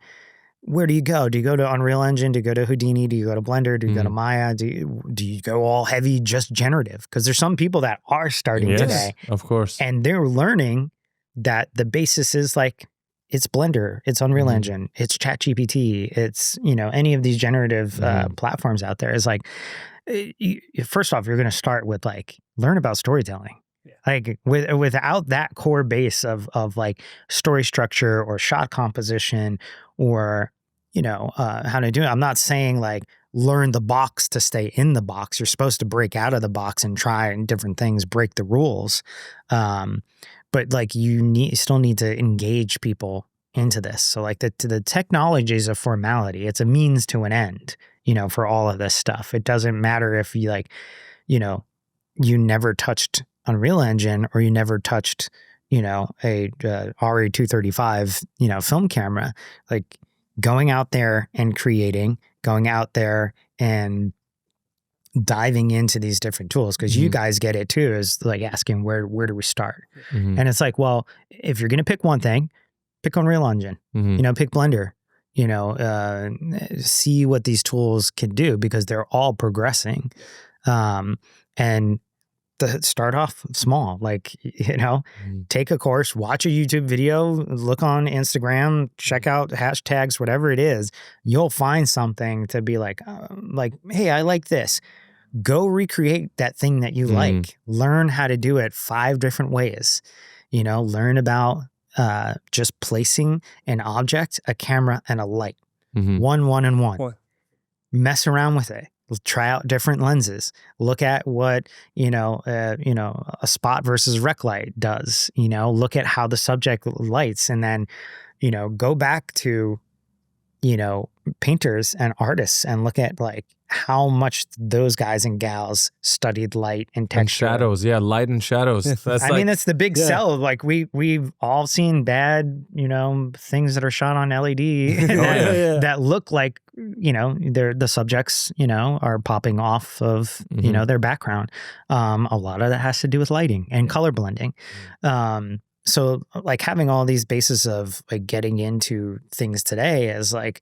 where do you go? Do you go to Unreal Engine? Do you go to Houdini? Do you go to Blender? Do you go to Maya? Do you go all heavy, just generative? Because there's some people that are starting today.
Of course.
And they're learning that the basis is like, it's Blender, it's Unreal Engine, it's ChatGPT, it's, any of these generative platforms out there. Is like, first off, you're going to start with like, learn about storytelling. Like without that core base of like story structure or shot composition or, how to do it. I'm not saying like learn the box to stay in the box. You're supposed to break out of the box and try different things, break the rules. But like you still need to engage people into this. So like the technology is a formality. It's a means to an end, for all of this stuff. It doesn't matter if you like, you never touched Unreal Engine or you never touched, a RE235, film camera. Like going out there and creating, going out there and diving into these different tools, because you guys get it too, is like asking where do we start? And it's like, well, if you're going to pick one thing, pick Unreal Engine, pick Blender, see what these tools can do, because they're all progressing. And start off small, like, take a course, watch a YouTube video, look on Instagram, check out hashtags, whatever it is, you'll find something to be like, hey, I like this. Go recreate that thing that you like. Learn how to do it 5 different ways. Learn about just placing an object, a camera, and a light. 1, and 1.
What?
Mess around with it. Try out different lenses. Look at what, a spot versus rec light does. Look at how the subject lights, and then, go back to, painters and artists and look at like how much those guys and gals studied light and texture.
And shadows, light and shadows.
I mean, that's the big sell of like we've all seen bad, things that are shot on LED that look like, they're the subjects, are popping off of, their background. A lot of that has to do with lighting and color blending. So like having all these bases of like getting into things today is like,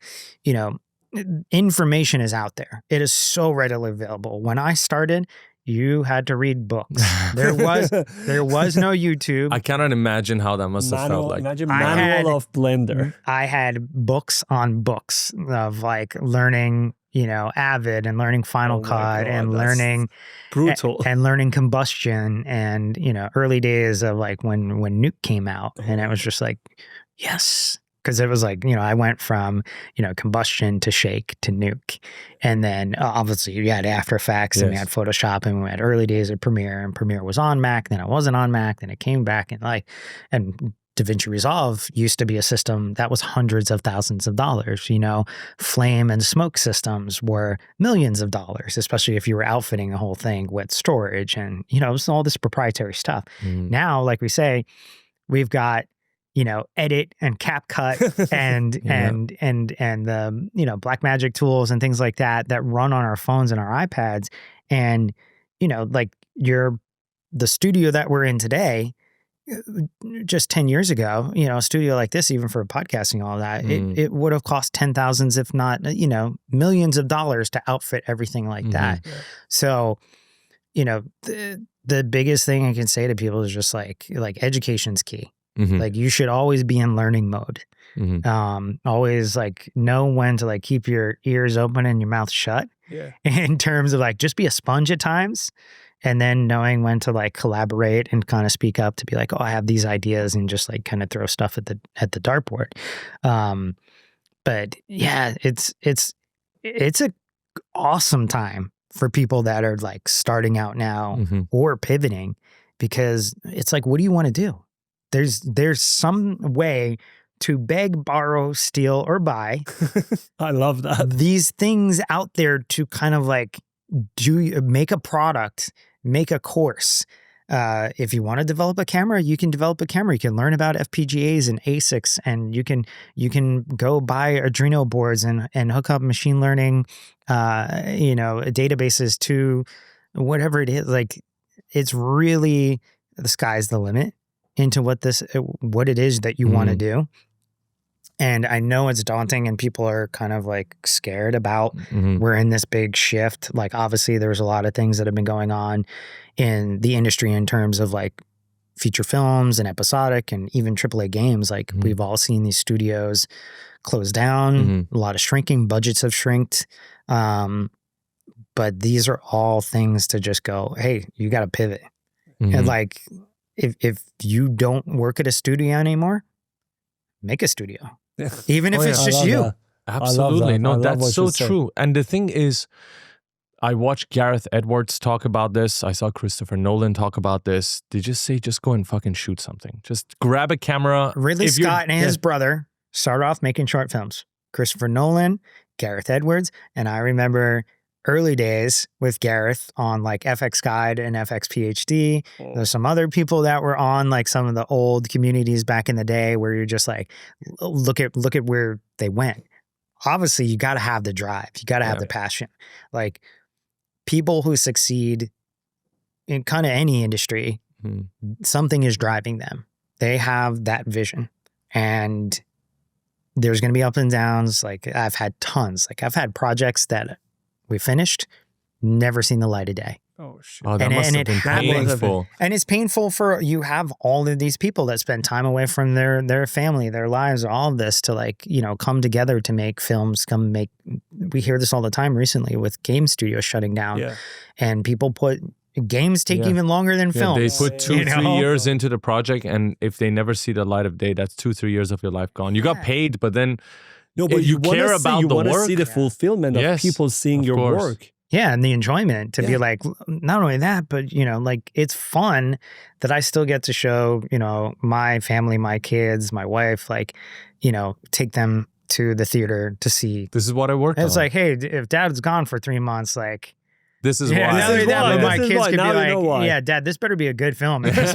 information is out there. It is so readily available. When I started, you had to read books. There was no YouTube.
I cannot imagine how that must have felt like.
Imagine manual of Blender.
I had books on books of like learning, Avid and learning Final Cut and learning
brutal
and learning combustion and, early days of like when Nuke came out, and it was just like, yes. Because it was like, I went from, combustion to shake to Nuke. And then obviously you had After Effects and we had Photoshop, and we had early days of Premiere, and Premiere was on Mac, then it wasn't on Mac, then it came back, and DaVinci Resolve used to be a system that was hundreds of thousands of dollars. Flame and smoke systems were millions of dollars, especially if you were outfitting a whole thing with storage and, it was all this proprietary stuff. Now, like we say, we've got, edit and CapCut and the Blackmagic tools and things like that run on our phones and our iPads. And, like the studio that we're in today, just 10 years ago, a studio like this, even for podcasting, all that, it would have cost $10,000s, if not, millions of dollars to outfit everything like that. So, the biggest thing I can say to people is just like education's key. Like you should always be in learning mode. Always like know when to like keep your ears open and your mouth shut. In terms of like just be a sponge at times. And then knowing when to like collaborate and kind of speak up to be like, oh, I have these ideas, and just like kind of throw stuff at the dartboard. But yeah, it's a awesome time for people that are like starting out now or pivoting, because it's like, what do you want to do? There's some way to beg, borrow, steal, or buy.
I love that.
These things out there to kind of like make a product, make a course If you want to develop a camera, you can develop a camera. You can learn about FPGAs and ASICs, and you can go buy Arduino boards and hook up machine learning, databases to whatever it is. Like, it's really, the sky's the limit into what it is that you want to do. And I know it's daunting and people are kind of like scared about we're in this big shift. Like, obviously there's a lot of things that have been going on in the industry in terms of like feature films and episodic and even AAA games. Like we've all seen these studios close down, a lot of shrinking, budgets have shrinked. But these are all things to just go, hey, you got to pivot. And like, if you don't work at a studio anymore, make a studio. Even if it's just you.
That.
Absolutely. No, that's so true. And the thing is, I watched Gareth Edwards talk about this. I saw Christopher Nolan talk about this. They just say, just go and fucking shoot something. Just grab a camera.
Ridley Scott and his brother started off making short films. Christopher Nolan, Gareth Edwards. And I remember early days with Gareth on like FX Guide and FX PhD. There's some other people that were on like some of the old communities back in the day where you're just like, look at where they went. Obviously, you got to have the drive. You got to have the passion. Like, people who succeed in kind of any industry, something is driving them. They have that vision. And there's going to be ups and downs. Like, I've had tons. Like, I've had projects that we finished, never seen the light of day.
Oh, shit.
Oh, that must have been painful.
And it's painful for, you have all of these people that spend time away from their family, their lives, all of this to like, come together to make films, we hear this all the time recently with game studios shutting down. Yeah. And people games take even longer than films.
They put 2-3 years into the project, and if they never see the light of day, that's 2-3 years of your life gone. You got paid, but then
no, but you
care about the work.
You want to see the fulfillment of people seeing your work.
Yeah, and the enjoyment to be like, not only that, but, like, it's fun that I still get to show, my family, my kids, my wife, like, take them to the theater to see.
This is what I worked on.
It's like, hey, if dad's gone for 3 months, like,
this is why.
My kids could be like, yeah, Dad, this better be a good film if you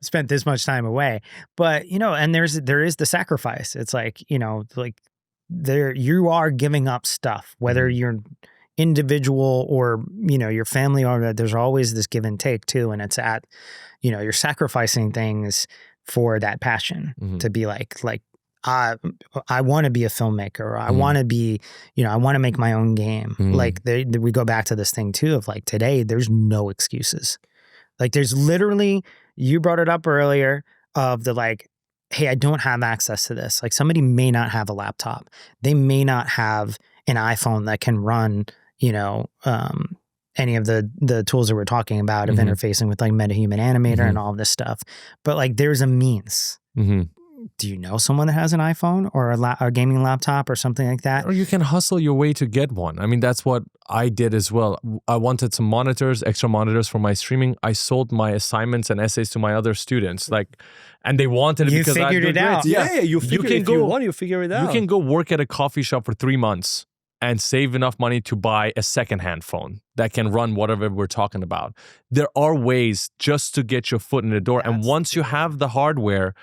spent this much time away. But, and there is the sacrifice. It's like, you are giving up stuff, whether you're individual or, your family, or there's always this give and take too. And it's you're sacrificing things for that passion to be like, I want to be a filmmaker, or I want to be, I want to make my own game. Like we go back to this thing too of like, today, there's no excuses. Like, there's literally, you brought it up earlier of the like, hey, I don't have access to this. Like, somebody may not have a laptop. They may not have an iPhone that can run, any of the tools that we're talking about of interfacing with like MetaHuman Animator and all of this stuff. But like, there's a means. Do you know someone that has an iPhone or a gaming laptop or something like that?
Or you can hustle your way to get one. I mean, that's what I did as well. I wanted some monitors, extra monitors for my streaming. I sold my assignments and essays to my other students, and they wanted it because I
figured it out.
Yeah, you figure it out. You figure it out.
You can go work at a coffee shop for 3 months and save enough money to buy a secondhand phone that can run whatever we're talking about. There are ways just to get your foot in the door. And once you have the hardware,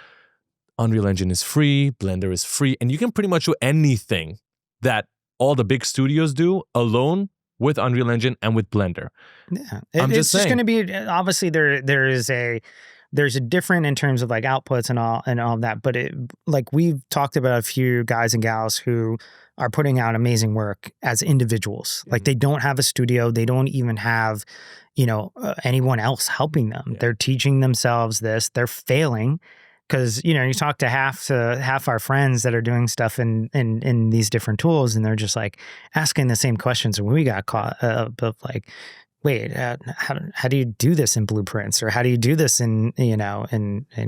Unreal Engine is free, Blender is free, and you can pretty much do anything that all the big studios do alone with Unreal Engine and with Blender.
Yeah, it's just going to be, obviously there's a different in terms of like outputs and all of that, but like we've talked about a few guys and gals who are putting out amazing work as individuals. Like, they don't have a studio, they don't even have, anyone else helping them. They're teaching themselves this, they're failing. Because, you talk to half our friends that are doing stuff in these different tools, and they're just like asking the same questions. And we got caught up of like, wait, how do you do this in Blueprints, or how do you do this in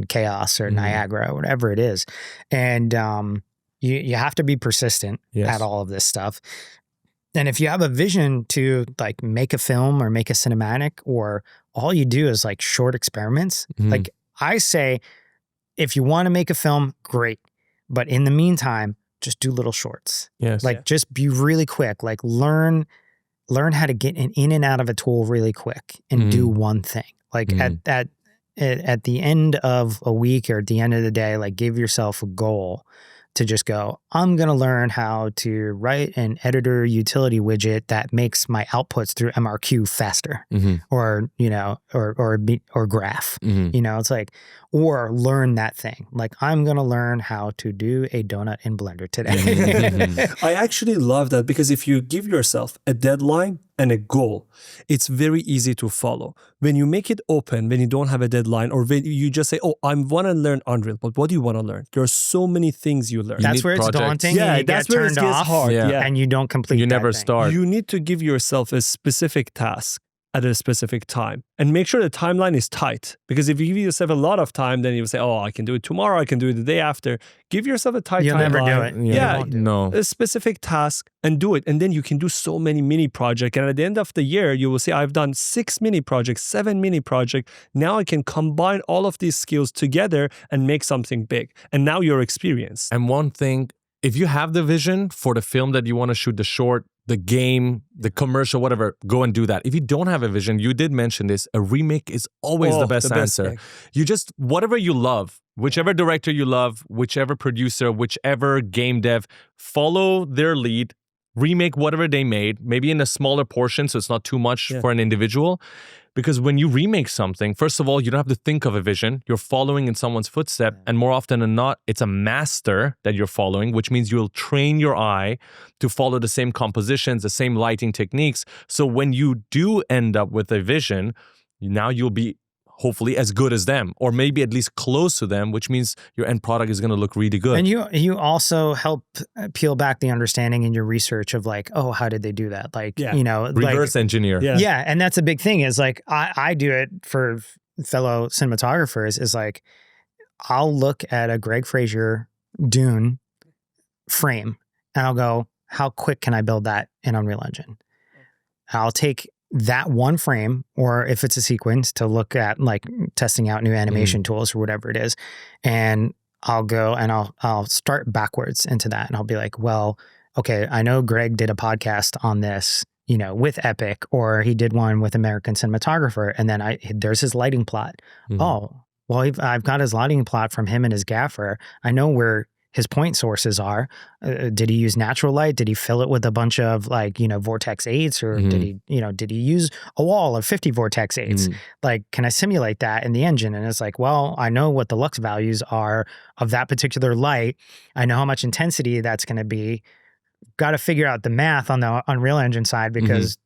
Chaos or Niagara or whatever it is? And you have to be persistent at all of this stuff. And if you have a vision to like make a film or make a cinematic, or all you do is like short experiments, like I say, if you want to make a film, great. But in the meantime, just do little shorts.
Yes.
Just be really quick. Like, learn how to get in and out of a tool really quick and do one thing. Like at the end of a week or at the end of the day, like give yourself a goal to just go, I'm going to learn how to write an editor utility widget that makes my outputs through MRQ faster, or, you know, or graph, you know, it's like, or learn that thing. Like, I'm going to learn how to do a donut in Blender today.
I actually love that, because if you give yourself a deadline and a goal, it's very easy to follow. When you make it open, when you don't have a deadline, or when you just say, oh, I want to learn Unreal, but what do you want to learn? There are so many things you learn.
That's where it's daunting.
Yeah,
and you
that's
get
where it
turned
gets
off,
hard. Yeah.
and you don't complete.
You
that
never
thing.
start.
You need to give yourself a specific task at a specific time, and make sure the timeline is tight. Because if you give yourself a lot of time, then you say, oh, I can do it tomorrow, I can do it the day after. Give yourself a tight
You'll
timeline.
never do it.
Yeah,
You won't do it.
No.
a specific task and do it. And then you can do so many mini projects. And at the end of the year, you will say, I've done 6 mini projects, 7 mini projects. Now I can combine all of these skills together and make something big. And now you're experienced.
And one thing, if you have the vision for the film that you want to shoot, the short, the game, the commercial, whatever, go and do that. If you don't have a vision, you did mention this, a remake is always the best answer.
thing.
You just, whatever you love, whichever director you love, whichever producer, whichever game dev, follow their lead, remake whatever they made, maybe in a smaller portion so it's not too much for an individual. Because when you remake something, first of all, you don't have to think of a vision. You're following in someone's footstep. And more often than not, it's a master that you're following, which means you'll train your eye to follow the same compositions, the same lighting techniques. So when you do end up with a vision, now you'll be hopefully as good as them, or maybe at least close to them, which means your end product is going to look really good.
And you also help peel back the understanding in your research of like, oh, how did they do that? Like, you know,
reverse engineer.
Yeah. And that's a big thing is like, I do it for fellow cinematographers is like, I'll look at a Greg Fraser Dune frame and I'll go, how quick can I build that in Unreal Engine? I'll take that one frame, or if it's a sequence, to look at like testing out new animation tools or whatever it is. And I'll go and I'll start backwards into that. And I'll be like, well, okay, I know Greg did a podcast on this, you know, with Epic, or he did one with American Cinematographer. And then there's his lighting plot. Oh, well, I've got his lighting plot from him and his gaffer. I know where his point sources are. Did he use natural light? Did he fill it with a bunch of like, you know, Vortex 8s, or did he use a wall of 50 Vortex 8s? Like, can I simulate that in the engine? And it's like, well, I know what the lux values are of that particular light. I know how much intensity that's going to be. Got to figure out the math on the Unreal Engine side, because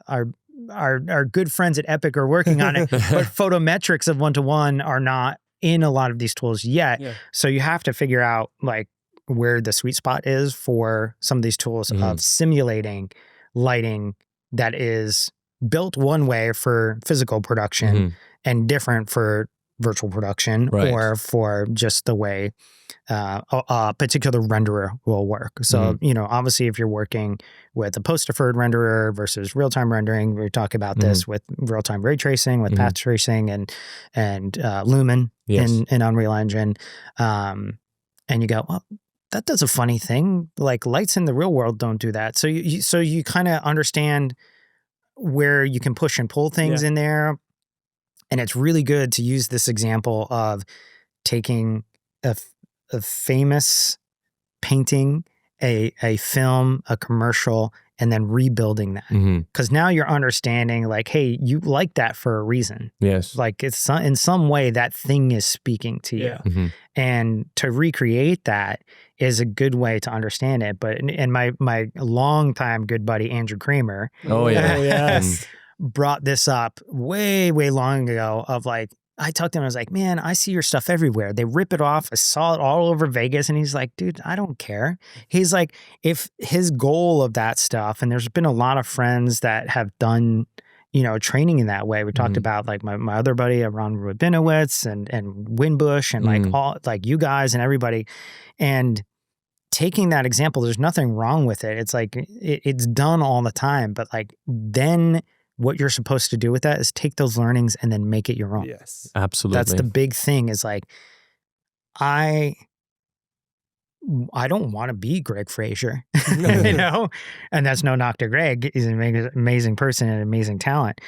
our good friends at Epic are working on it, but photometrics of 1-to-1 are not in a lot of these tools yet. So you have to figure out like where the sweet spot is for some of these tools of simulating lighting that is built one way for physical production and different for virtual production, or for just the way a particular renderer will work. So, you know, obviously if you're working with a post-deferred renderer versus real-time rendering, we talk about this with real-time ray tracing, with path tracing and Lumen in Unreal Engine. And you go, well, that does a funny thing. Like lights in the real world don't do that. So you kind of understand where you can push and pull things in there. And it's really good to use this example of taking a famous painting, a film, a commercial, and then rebuilding that. Because now you're understanding like, hey, you like that for a reason.
Yes.
Like it's in some way that thing is speaking to you. And to recreate that is a good way to understand it. But and my longtime good buddy, Andrew Kramer.
Oh, yeah.
Brought this up way long ago of like, I talked to him, I was like, man, I see your stuff everywhere. They rip it off. I saw it all over Vegas. And he's like, dude, I don't care. He's like, if his goal of that stuff, and there's been a lot of friends that have done, you know, training in that way. We talked about like my other buddy, Ron Rabinowitz and Winbush and like all like you guys and everybody. And taking that example, there's nothing wrong with it. It's like, it's done all the time. But like then what you're supposed to do with that is take those learnings and then make it your own.
Yes,
absolutely.
That's the big thing is like, I don't want to be Greg Fraser, you know, and that's no knock to Greg. He's an amazing person and amazing talent.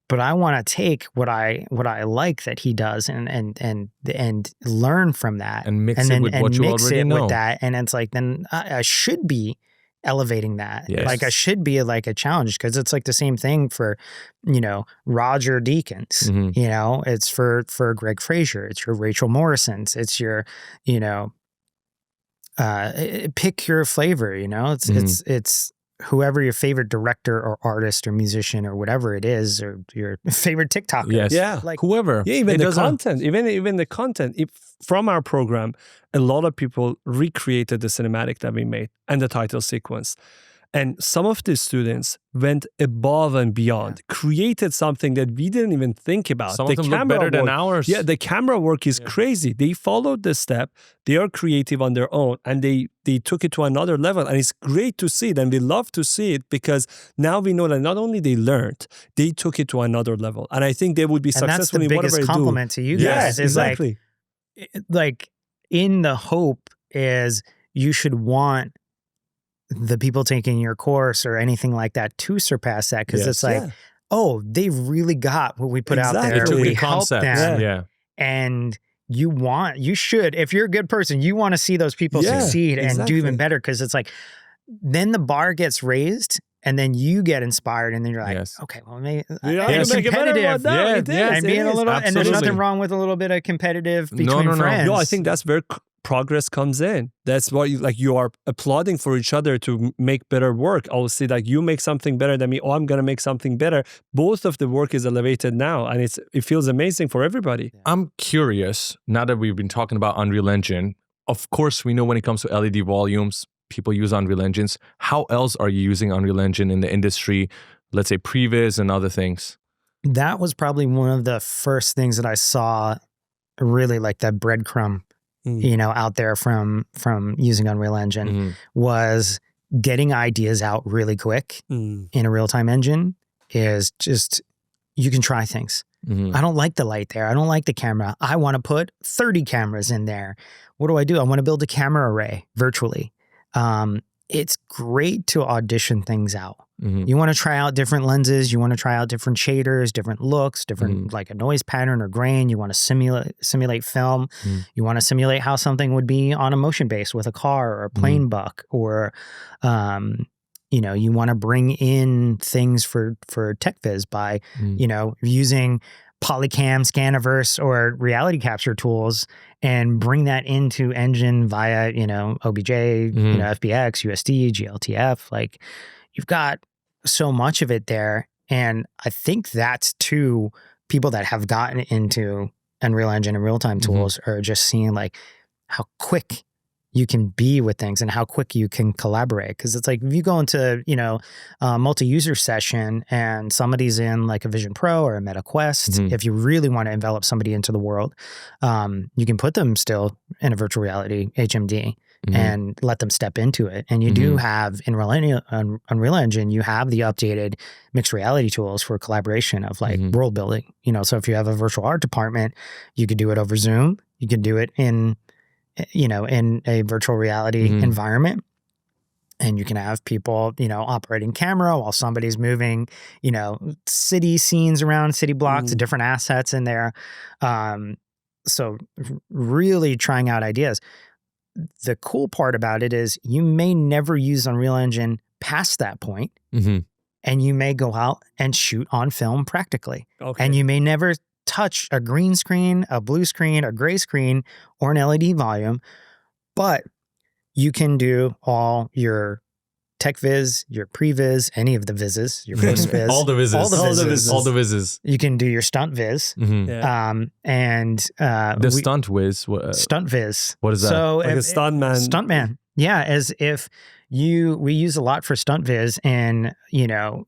but I want to take what I like that he does and learn from that
And mix it with what you already know.
with that, and it's like then I should be elevating that.
Yes.
Like I should be like a challenge, because it's like the same thing for, Roger Deakins. It's for Greg Fraser. It's your Rachel Morrisons. It's your, pick your flavor. It's whoever your favorite director or artist or musician or whatever it is, or your favorite TikToker.
Yes.
Yeah.
Like
Whoever.
Yeah, even the content, even the content. If from our program, a lot of people recreated the cinematic that we made and the title sequence. And some of the students went above and beyond, created something that we didn't even think about.
Some of them look better than ours.
Yeah, the camera work is crazy. They followed the step. They are creative on their own, and they took it to another level. And it's great to see it, and we love to see it, because now we know that not only they learned, they took it to another level. And I think they would be successful in whatever they do.
And that's the biggest compliment to you guys.
Yes,
is
exactly.
Like in the hope is you should want the people taking your course or anything like that to surpass that, because it's like, oh, they really got what we put out there.
They took
We
the
helped
concept.
them. And you should, if you're a good person, you want to see those people succeed and do even better, because it's like, then the bar gets raised, and then you get inspired, and then you're like, okay, well, maybe
It's
competitive.
and
being a little, and there's nothing wrong with a little bit of competitive between friends.
No, I think that's where progress comes in. That's why you are applauding for each other to make better work. I'll see like you make something better than me. Oh, I'm gonna make something better. Both of the work is elevated now, and it feels amazing for everybody.
I'm curious, now that we've been talking about Unreal Engine, of course we know when it comes to LED volumes, people use Unreal Engines. How else are you using Unreal Engine in the industry? Let's say previs and other things.
That was probably one of the first things that I saw, really like that breadcrumb, out there from using Unreal Engine, was getting ideas out really quick in a real-time engine. Is just, you can try things. I don't like the light there. I don't like the camera. I want to put 30 cameras in there. What do? I want to build a camera array virtually. It's great to audition things out. You want to try out different lenses. You want to try out different shaders, different looks, different like a noise pattern or grain. You want to simulate film. You want to simulate how something would be on a motion base with a car or a plane buck, or you want to bring in things for tech viz by using Polycam, Scaniverse, or reality capture tools, and bring that into Engine via, OBJ, FBX, USD, GLTF. Like, you've got so much of it there. And I think that's to people that have gotten into Unreal Engine and real-time tools are just seeing like how quick you can be with things and how quick you can collaborate. Because it's like, if you go into, a multi-user session and somebody's in like a Vision Pro or a Meta Quest, if you really want to envelop somebody into the world, you can put them still in a virtual reality HMD and let them step into it. And you do have in Unreal Engine, you have the updated mixed reality tools for collaboration of like world building. So if you have a virtual art department, you could do it over Zoom. You could do it in a virtual reality environment, and you can have people, operating camera while somebody's moving, city scenes around city blocks, different assets in there. So really trying out ideas. The cool part about it is you may never use Unreal Engine past that point, and you may go out and shoot on film practically, and you may never touch a green screen, a blue screen, a gray screen, or an LED volume, but you can do all your tech viz, your previs, any of the vizzes, your post viz,
all the vizzes.
You can do your stunt viz,
stunt viz.
Stunt viz.
What is that?
So
like a stuntman.
Yeah, as if we use a lot for stunt viz in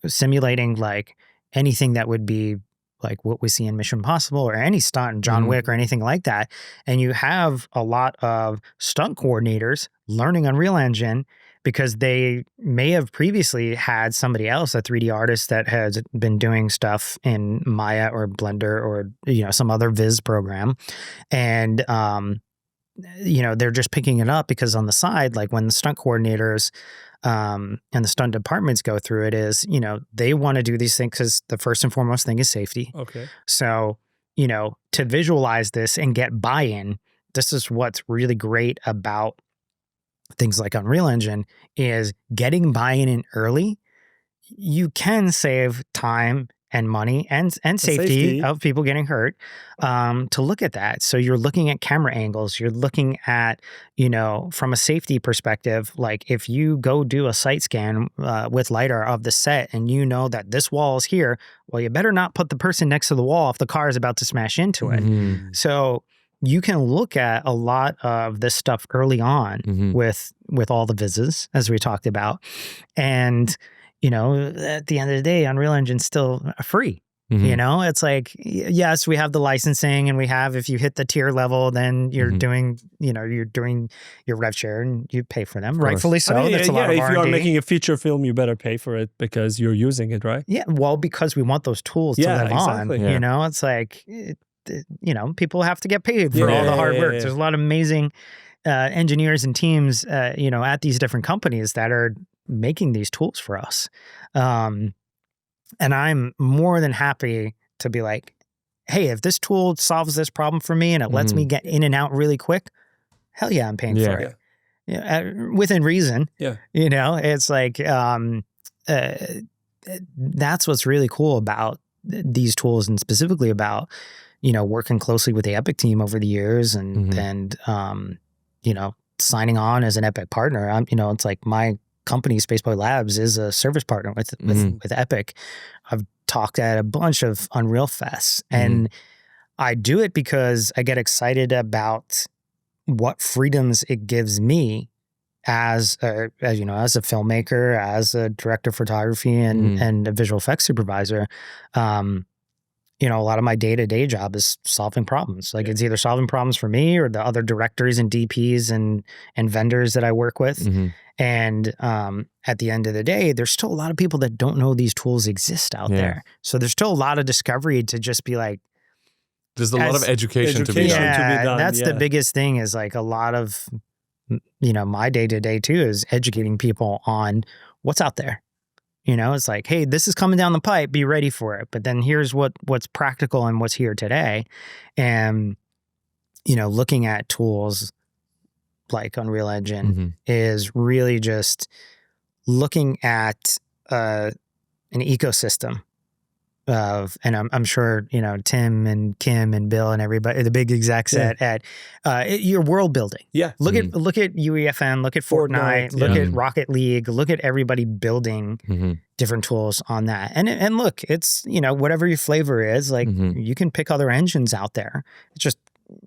simulating like anything that would be like what we see in Mission Impossible or any stunt in John Wick or anything like that. And you have a lot of stunt coordinators learning Unreal Engine because they may have previously had somebody else, a 3D artist that has been doing stuff in Maya or Blender or, some other Viz program. And they're just picking it up because on the side, like when the stunt coordinators and the stunt departments go through it is, they want to do these things because the first and foremost thing is safety.
Okay.
So, to visualize this and get buy-in, this is what's really great about things like Unreal Engine is getting buy-in in early. You can save time and money and safety of people getting hurt to look at that. So you're looking at camera angles. You're looking at, from a safety perspective, like if you go do a site scan with LiDAR of the set and you know that this wall is here, well, you better not put the person next to the wall if the car is about to smash into it.
Mm-hmm.
So you can look at a lot of this stuff early on
Mm-hmm.
with all the vises, as we talked about. And at the end of the day, Unreal Engine's still free.
Mm-hmm.
It's like, yes, we have the licensing and we have, if you hit the tier level, then you're
Mm-hmm.
doing your rev share and you pay for them.
course.
Rightfully so.
I mean,
That's a lot of
if you are
R&D.
making a feature film, you better pay for it because you're using it, right?
Yeah, well, because we want those tools to
Yeah,
live
exactly.
on.
Yeah.
It's like, people have to get paid for all the hard work. There's a lot of amazing engineers and teams, at these different companies that are making these tools for us. And I'm more than happy to be like, hey, if this tool solves this problem for me and it lets me get in and out really quick, hell yeah, I'm paying for it. Within reason.
Yeah.
It's like, that's what's really cool about these tools and specifically about, working closely with the Epic team over the years and, signing on as an Epic partner. It's like my company, Spaceboy Labs, is a service partner with Epic. I've talked at a bunch of Unreal Fests, and I do it because I get excited about what freedoms it gives me as a filmmaker, as a director of photography, and a visual effects supervisor. A lot of my day-to-day job is solving problems. Like it's either solving problems for me or the other directors and DPs and vendors that I work with. And at the end of the day, there's still a lot of people that don't know these tools exist out there. So there's still a lot of discovery to just be like,
there's a lot of education to be done.
Yeah, that's the biggest thing is like a lot of, my day-to-day too is educating people on what's out there. It's like, hey, this is coming down the pipe, be ready for it. But then here's what's practical and what's here today. And, looking at tools like Unreal Engine is really just looking at an ecosystem of, and I'm sure, Tim and Kim and Bill and everybody, the big execs at your world building.
Yeah.
Look at UEFN, look at Fortnite, look at Rocket League, look at everybody building different tools on that. And look, it's, whatever your flavor is, like you can pick other engines out there. It's just,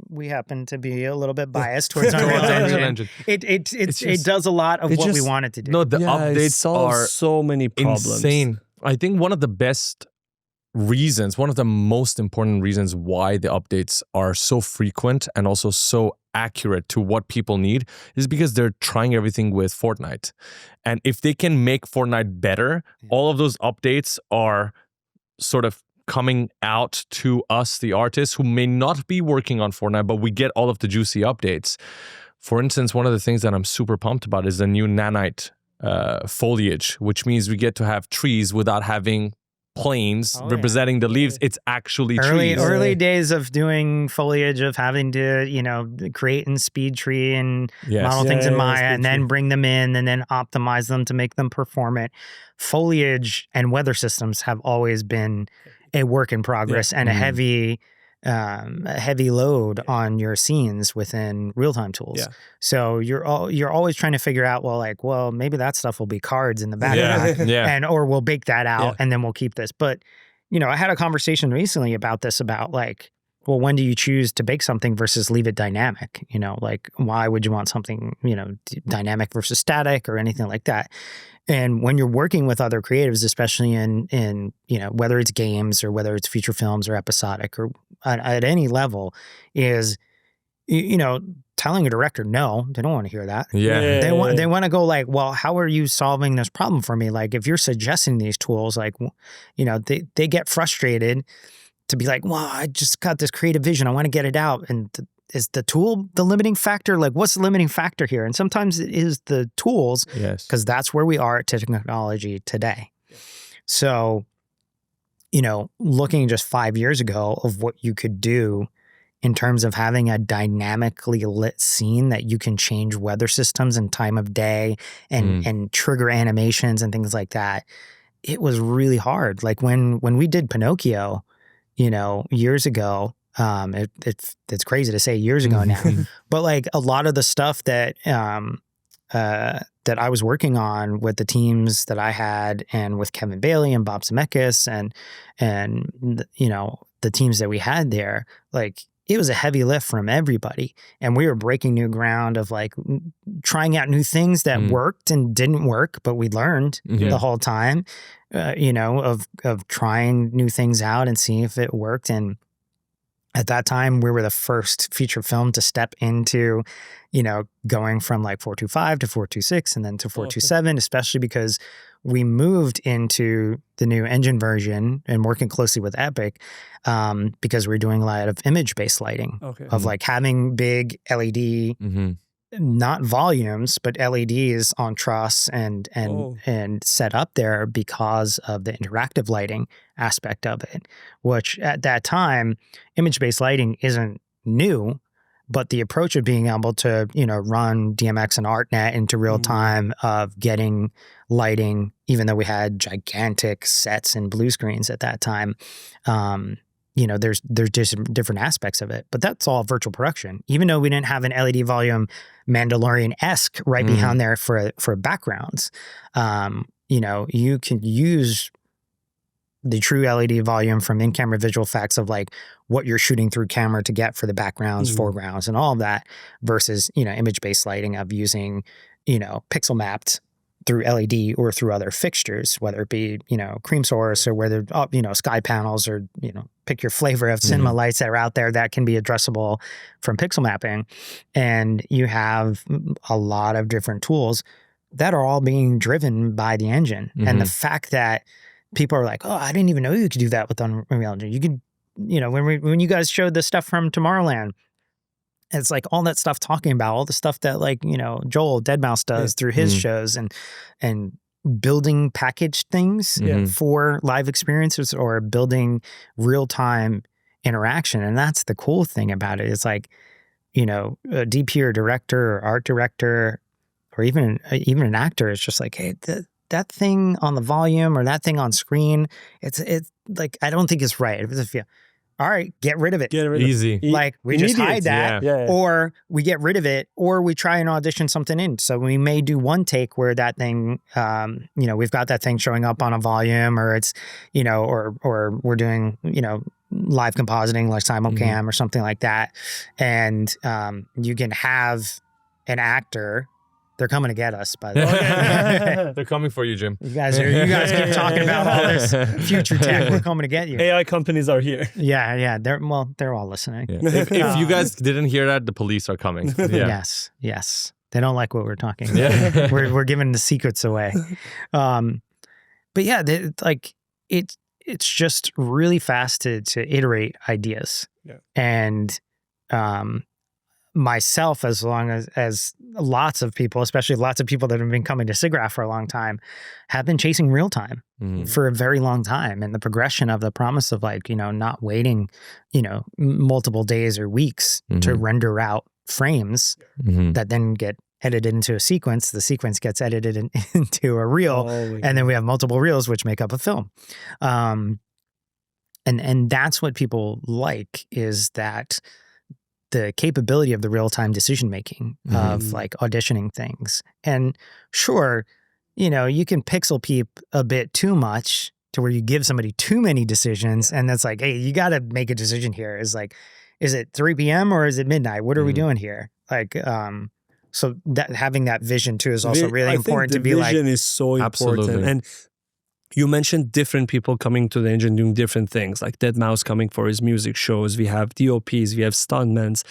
we happen to be a little bit biased towards Unreal Engine. It does a lot of what we want it to do.
No, the updates are
so many problems.
Insane. I think one of the best reasons, one of the most important reasons why the updates are so frequent and also so accurate to what people need is because they're trying everything with Fortnite. And if they can make Fortnite better, all of those updates are sort of coming out to us, the artists, who may not be working on Fortnite, but we get all of the juicy updates. For instance, one of the things that I'm super pumped about is the new nanite foliage, which means we get to have trees without having planes representing the leaves. It's actually trees.
Early days of doing foliage, of having to, create in Speed Tree and model things in Maya and then bring them in and then optimize them to make them performant. Foliage and weather systems have always been a work in progress and a heavy load on your scenes within real-time tools. Yeah. So you're always trying to figure out, maybe that stuff will be cards in the background, or we'll bake that out and then we'll keep this. But I had a conversation recently about this, about when do you choose to bake something versus leave it dynamic? Why would you want something dynamic versus static or anything like that? And when you're working with other creatives, especially in whether it's games or whether it's feature films or episodic or at any level, is telling a director no, they don't want to hear that. They want to go how are you solving this problem for me? Like if you're suggesting these tools, they get frustrated to be like, I just got this creative vision, I want to get it out, and is the tool the limiting factor? Like, what's the limiting factor here? And sometimes it is the tools,
Yes.
because that's where we are at technology today. So, looking just 5 years ago of what you could do in terms of having a dynamically lit scene that you can change weather systems and time of day and trigger animations and things like that, it was really hard. Like when we did Pinocchio, years ago, it's crazy to say years ago now, but like a lot of the stuff that that I was working on with the teams that I had and with Kevin Bailey and Bob Zemeckis and the teams that we had there, like it was a heavy lift from everybody. And we were breaking new ground of like trying out new things that worked and didn't work, but we learned the whole time, of trying new things out and seeing if it worked. And at that time, we were the first feature film to step into, going from like 4:25 to 4:26 and then to 4:27, especially because we moved into the new engine version and working closely with Epic, because we're doing a lot of image-based lighting of like having big LED, not volumes, but LEDs on truss and set up there because of the interactive lighting aspect of it, which at that time, image-based lighting isn't new, but the approach of being able to, run DMX and ArtNet into real time of getting lighting, even though we had gigantic sets and blue screens at that time, there's just different aspects of it, but that's all virtual production. Even though we didn't have an LED volume Mandalorian-esque right behind there for backgrounds, you can use the true LED volume from in-camera visual effects of like what you're shooting through camera to get for the backgrounds, foregrounds, and all of that versus, image-based lighting of using, pixel mapped through LED or through other fixtures, whether it be, cream source or whether, sky panels or, pick your flavor of cinema lights that are out there that can be addressable from pixel mapping. And you have a lot of different tools that are all being driven by the engine. And the fact that people are like, oh, I didn't even know you could do that with Unreal Engine. You could, when you guys showed the stuff from Tomorrowland, it's like all that stuff talking about all the stuff that like, Joel Deadmau5 does through his shows and building packaged things for live experiences or building real-time interaction. And that's the cool thing about it. It's like, a DP or director or art director or even an actor is just like, hey, that thing on the volume or that thing on screen, it's like, I don't think it's right. It's all right, get rid of it.
Easy.
Like we just hide that,
Yeah.
or we get rid of it, or we try and audition something in. So we may do one take where that thing, we've got that thing showing up on a volume, or it's, or we're doing, live compositing like simulcam or something like that, and you can have an actor. They're coming to get us, by the way.
They're coming for you, Jim.
You guys keep talking about all this future tech. We're coming to get you.
AI companies are here.
Yeah. They're all listening.
Yeah. If you guys didn't hear that, the police are coming. Yeah.
Yes. They don't like what we're talking about.
Yeah.
We're giving the secrets away. But yeah, it's just really fast to iterate ideas.
Yeah.
And myself, as long as lots of people, especially lots of people that have been coming to SIGGRAPH for a long time, have been chasing real time for a very long time. And the progression of the promise of like, not waiting, multiple days or weeks to render out frames that then get edited into a sequence. The sequence gets edited into a reel, and then we have multiple reels which make up a film. And that's what people like, is that the capability of the real-time decision-making of like auditioning things. And sure, you can pixel peep a bit too much to where you give somebody too many decisions, and that's like, hey, you got to make a decision here. Is like, is it 3 p.m. or is it midnight? What are we doing here? Like, so that having that vision too is also really important to be like.
Vision is so important.
Absolutely.
And you mentioned different people coming to the engine doing different things, like Deadmau5 coming for his music shows. We have DOPs, we have stuntmen.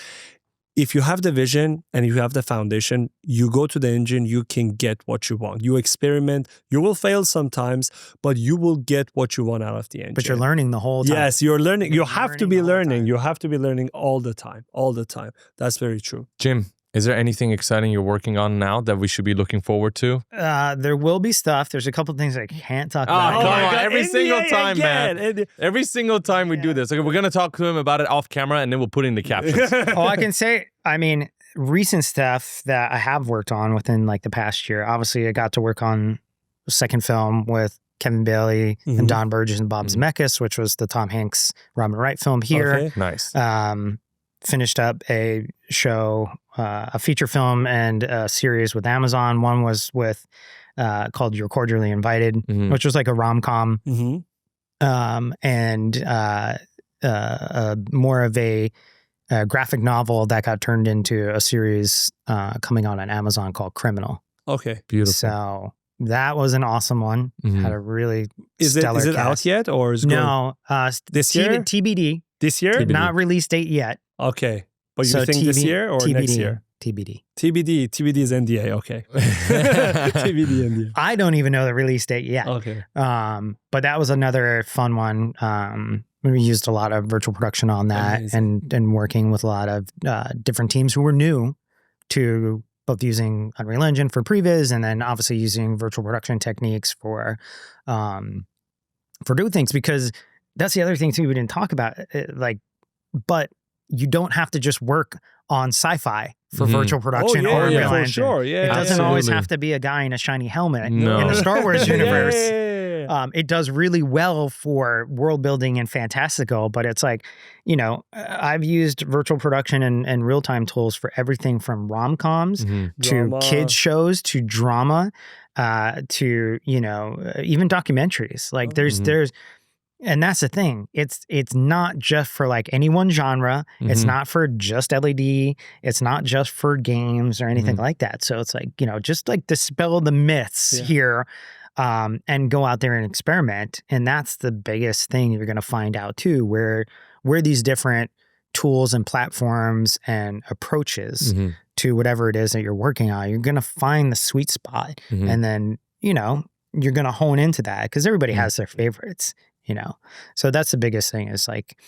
if you have the vision and you have the foundation, you go to the engine, you can get what you want. You experiment, you will fail sometimes, but you will get what you want out of the engine.
But you're learning the whole time.
Yes, you're learning. You have to be
the whole
learning.
time.
You have to be learning all the time. All the time. That's very true.
Jim, is there anything exciting you're working on now that we should be looking forward to?
There will be stuff. There's a couple things I can't talk
Oh,
about.
come
yet.
on. Every single
NDA
time, man.
again.
Every single time we do this. Okay, we're going to talk to him about it off camera and then we'll put it in the captions.
Oh, I can say, I mean, recent stuff that I have worked on within like the past year. Obviously, I got to work on a second film with Kevin Bailey and Don Burgess and Bob Zemeckis, which was the Tom Hanks, Robin Wright film here.
Okay.
Nice.
Finished up a show, a feature film and a series with Amazon. One was with called You're Cordially Invited, which was like a rom-com, and more of a graphic novel that got turned into a series coming on Amazon called Criminal.
Okay.
Beautiful.
So that was an awesome one. Had a really stellar
is it out
cast.
yet or is it
No,
this year?
TBD.
This year?
TBD.
Not release date yet.
Okay. But you
So
think this year or
TBD,
next year?
TBD.
TBD is NDA. Okay. TBD NDA.
I don't even know the release date yet.
Okay.
But that was another fun one. We used a lot of virtual production on that and working with a lot of different teams who were new to both using Unreal Engine for previs and then obviously using virtual production techniques for doing things, because that's the other thing too we didn't talk about. But you don't have to just work on sci-fi for virtual production or Unreal
for
Engine.
sure. Yeah,
It doesn't always
absolutely.
have to be a guy in a shiny helmet.
No.
In the Star Wars universe,
Yeah.
it does really well for world building and fantastical, but it's like, I've used virtual production and real-time tools for everything from rom-coms to
Drama.
kids shows to drama, to, even documentaries. Like there's, and that's the thing. It's not just for like any one genre. It's not for just LED. It's not just for games or anything like that. So it's like, just like dispel the myths here, and go out there and experiment. And that's the biggest thing you're going to find out too, where these different tools and platforms and approaches to whatever it is that you're working on, you're going to find the sweet spot. And then, you're going to hone into that because everybody has their favorites. So that's the biggest thing is like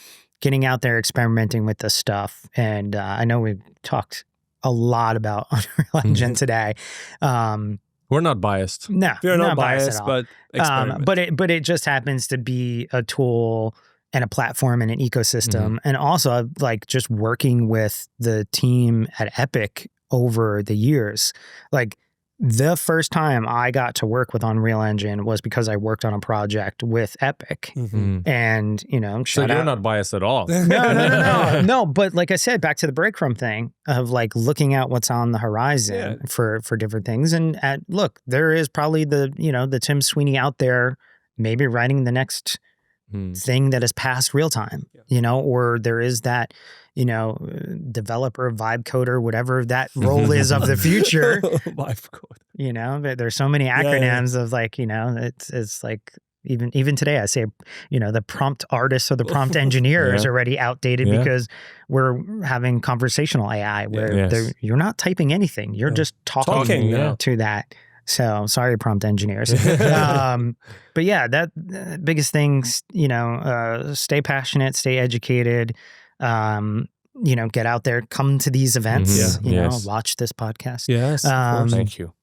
getting out there, experimenting with this stuff. And I know we've talked a lot about Unreal Engine today.
We're not biased.
No,
We're not
biased
biased,
at all.
but experiment.
But it just happens to be a tool and a platform and an ecosystem. And also like just working with the team at Epic over the years. Like the first time I got to work with Unreal Engine was because I worked on a project with Epic. And,
So
shout
you're
out.
not biased at all.
No, but like I said, back to the breadcrumb thing of like looking at what's on the horizon for different things. And look, there is probably the Tim Sweeney out there maybe writing the next thing that is past real time, or there is that, developer, vibe coder, whatever that role is of the future.
Vibe code.
There's so many acronyms of like, it's like, even today I say, the prompt artist or the prompt engineer is already outdated because we're having conversational AI where you're not typing anything. You're just talking to that. So sorry, prompt engineers. But yeah, that biggest things, stay passionate, stay educated, get out there, come to these events, watch this podcast.
Yes. Of course.
Thank you.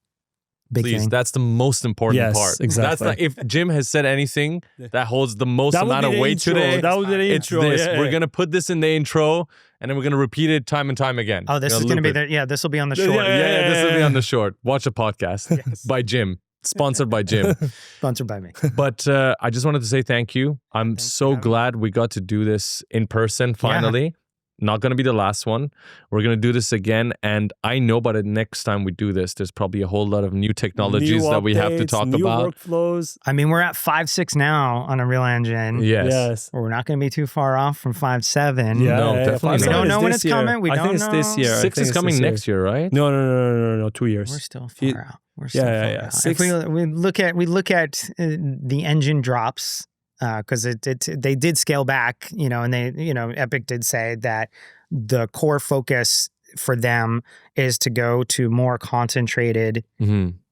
Big
Please,
thing.
that's the most important
Yes,
part.
exactly.
That's not, if Jim has said anything that holds the most
That would
amount
be
of
the
weight
intro.
today,
That would be the
it's
intro.
this.
Yeah,
We're
yeah.
going to put this in the intro and then we're going to repeat it time and time again.
Oh, this
We're
is
gonna
going to be
loop it.
this will be on the short.
Yeah, this will be on the short. Watch a podcast by Jim. Sponsored by Jim.
Sponsored by me.
But I just wanted to say thank you. I'm so glad we got to do this in person finally. Not going to be the last one. We're going to do this again. And I know by the next time we do this, there's probably a whole lot of new technologies
New
that we have to
updates,
talk
new
about.
workflows.
I mean, we're at 5.6 now on Unreal Engine.
Yes.
We're not going to be too far off from 5.7.
Yeah,
No,
yeah,
definitely
yeah.
not. We don't
know
It's
when
this
it's
year.
coming. We
I
don't
think it's this
know.
year. I
6
think
is
it's
coming
this year.
next year, right?
No. 2 years.
We're still far out. We're still
Yeah,
far
yeah.
out.
Six-
If we look at the engine drops, because they did scale back, and they, Epic did say that the core focus for them is to go to more concentrated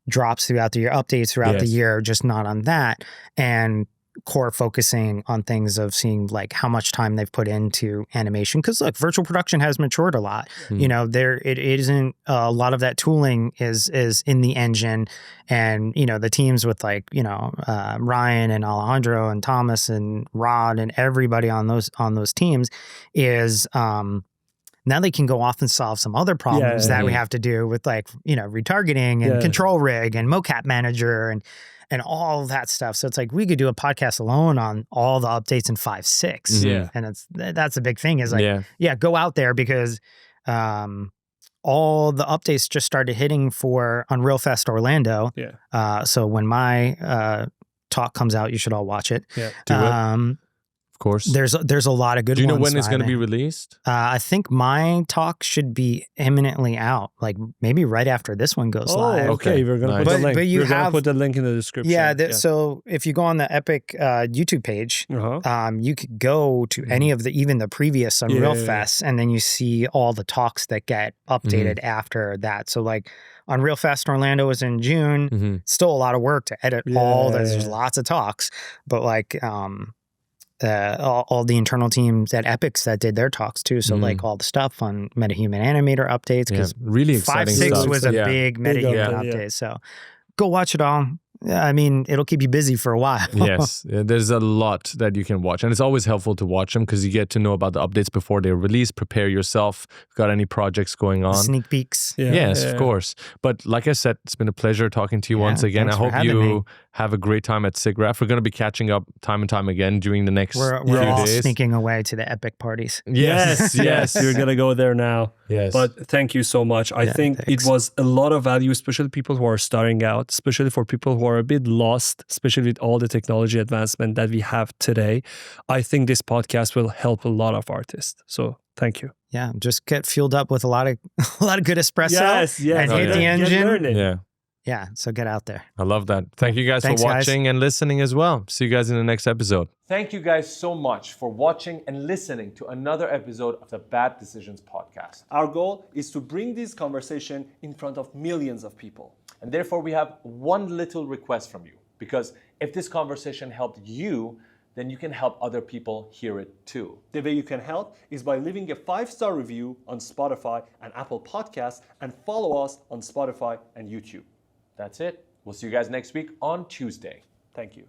drops throughout the year, updates throughout the year, just not on that, and core focusing on things of seeing like how much time they've put into animation. Because look, virtual production has matured a lot. You know, it isn't a lot of that tooling is in the engine, and you know the teams with like Ryan and Alejandro and Thomas and Rod and everybody on those teams is now they can go off and solve some other problems that we have to do with like retargeting and control rig and mocap manager and all that stuff. So it's like we could do a podcast alone on all the updates in 5.6. And that's a big thing is like, go out there because all the updates just started hitting for Unreal Fest Orlando. So when my talk comes out, you should all watch it.
Do it. Of course.
There's a lot of good ones.
Do you know when it's going to be released?
I think my talk should be imminently out, like maybe right after this one goes live.
Okay. We're going to put the link.
But you
have put the link in the description.
So if you go on the Epic YouTube page, you could go to any of even the previous Unreal Fests, and then you see all the talks that get updated after that. So like Unreal Fest Orlando was in June. Still a lot of work to edit all. There's lots of talks, but like all the internal teams at Epics that did their talks too. So like all the stuff on MetaHuman Animator updates, because
really exciting
5.6
stuff.
was a big MetaHuman update. So go watch it all. I mean, it'll keep you busy for a while.
Yes, there's a lot that you can watch. And it's always helpful to watch them because you get to know about the updates before they're released. Prepare yourself. If you've got any projects going on.
Sneak peeks.
Of course. But like I said, it's been a pleasure talking to you once again. I hope you have a great time at SIGGRAPH. We're going to be catching up time and time again during the next
we're
few
all
days.
Sneaking away to the Epic parties.
Yes, you're going to go there now.
Yes.
But thank you so much. I think it was a lot of value, especially people who are starting out, especially for people who are a bit lost, especially with all the technology advancement that we have today. I think this podcast will help a lot of artists. So thank you.
Yeah, just get fueled up with a lot of good espresso.
Yes,
and hit the
engine.
Yeah, so get out there.
I love that. Thank you guys
Thanks,
for watching and listening as well. See you guys in the next episode.
Thank you guys so much for watching and listening to another episode of the Bad Decisions podcast.
Our goal is to bring this conversation in front of millions of people.
And therefore, we have one little request from you. Because if this conversation helped you, then you can help other people hear it too.
The way you can help is by leaving a 5-star review on Spotify and Apple Podcasts, and follow us on Spotify and YouTube.
That's it. We'll see you guys next week on Tuesday.
Thank you.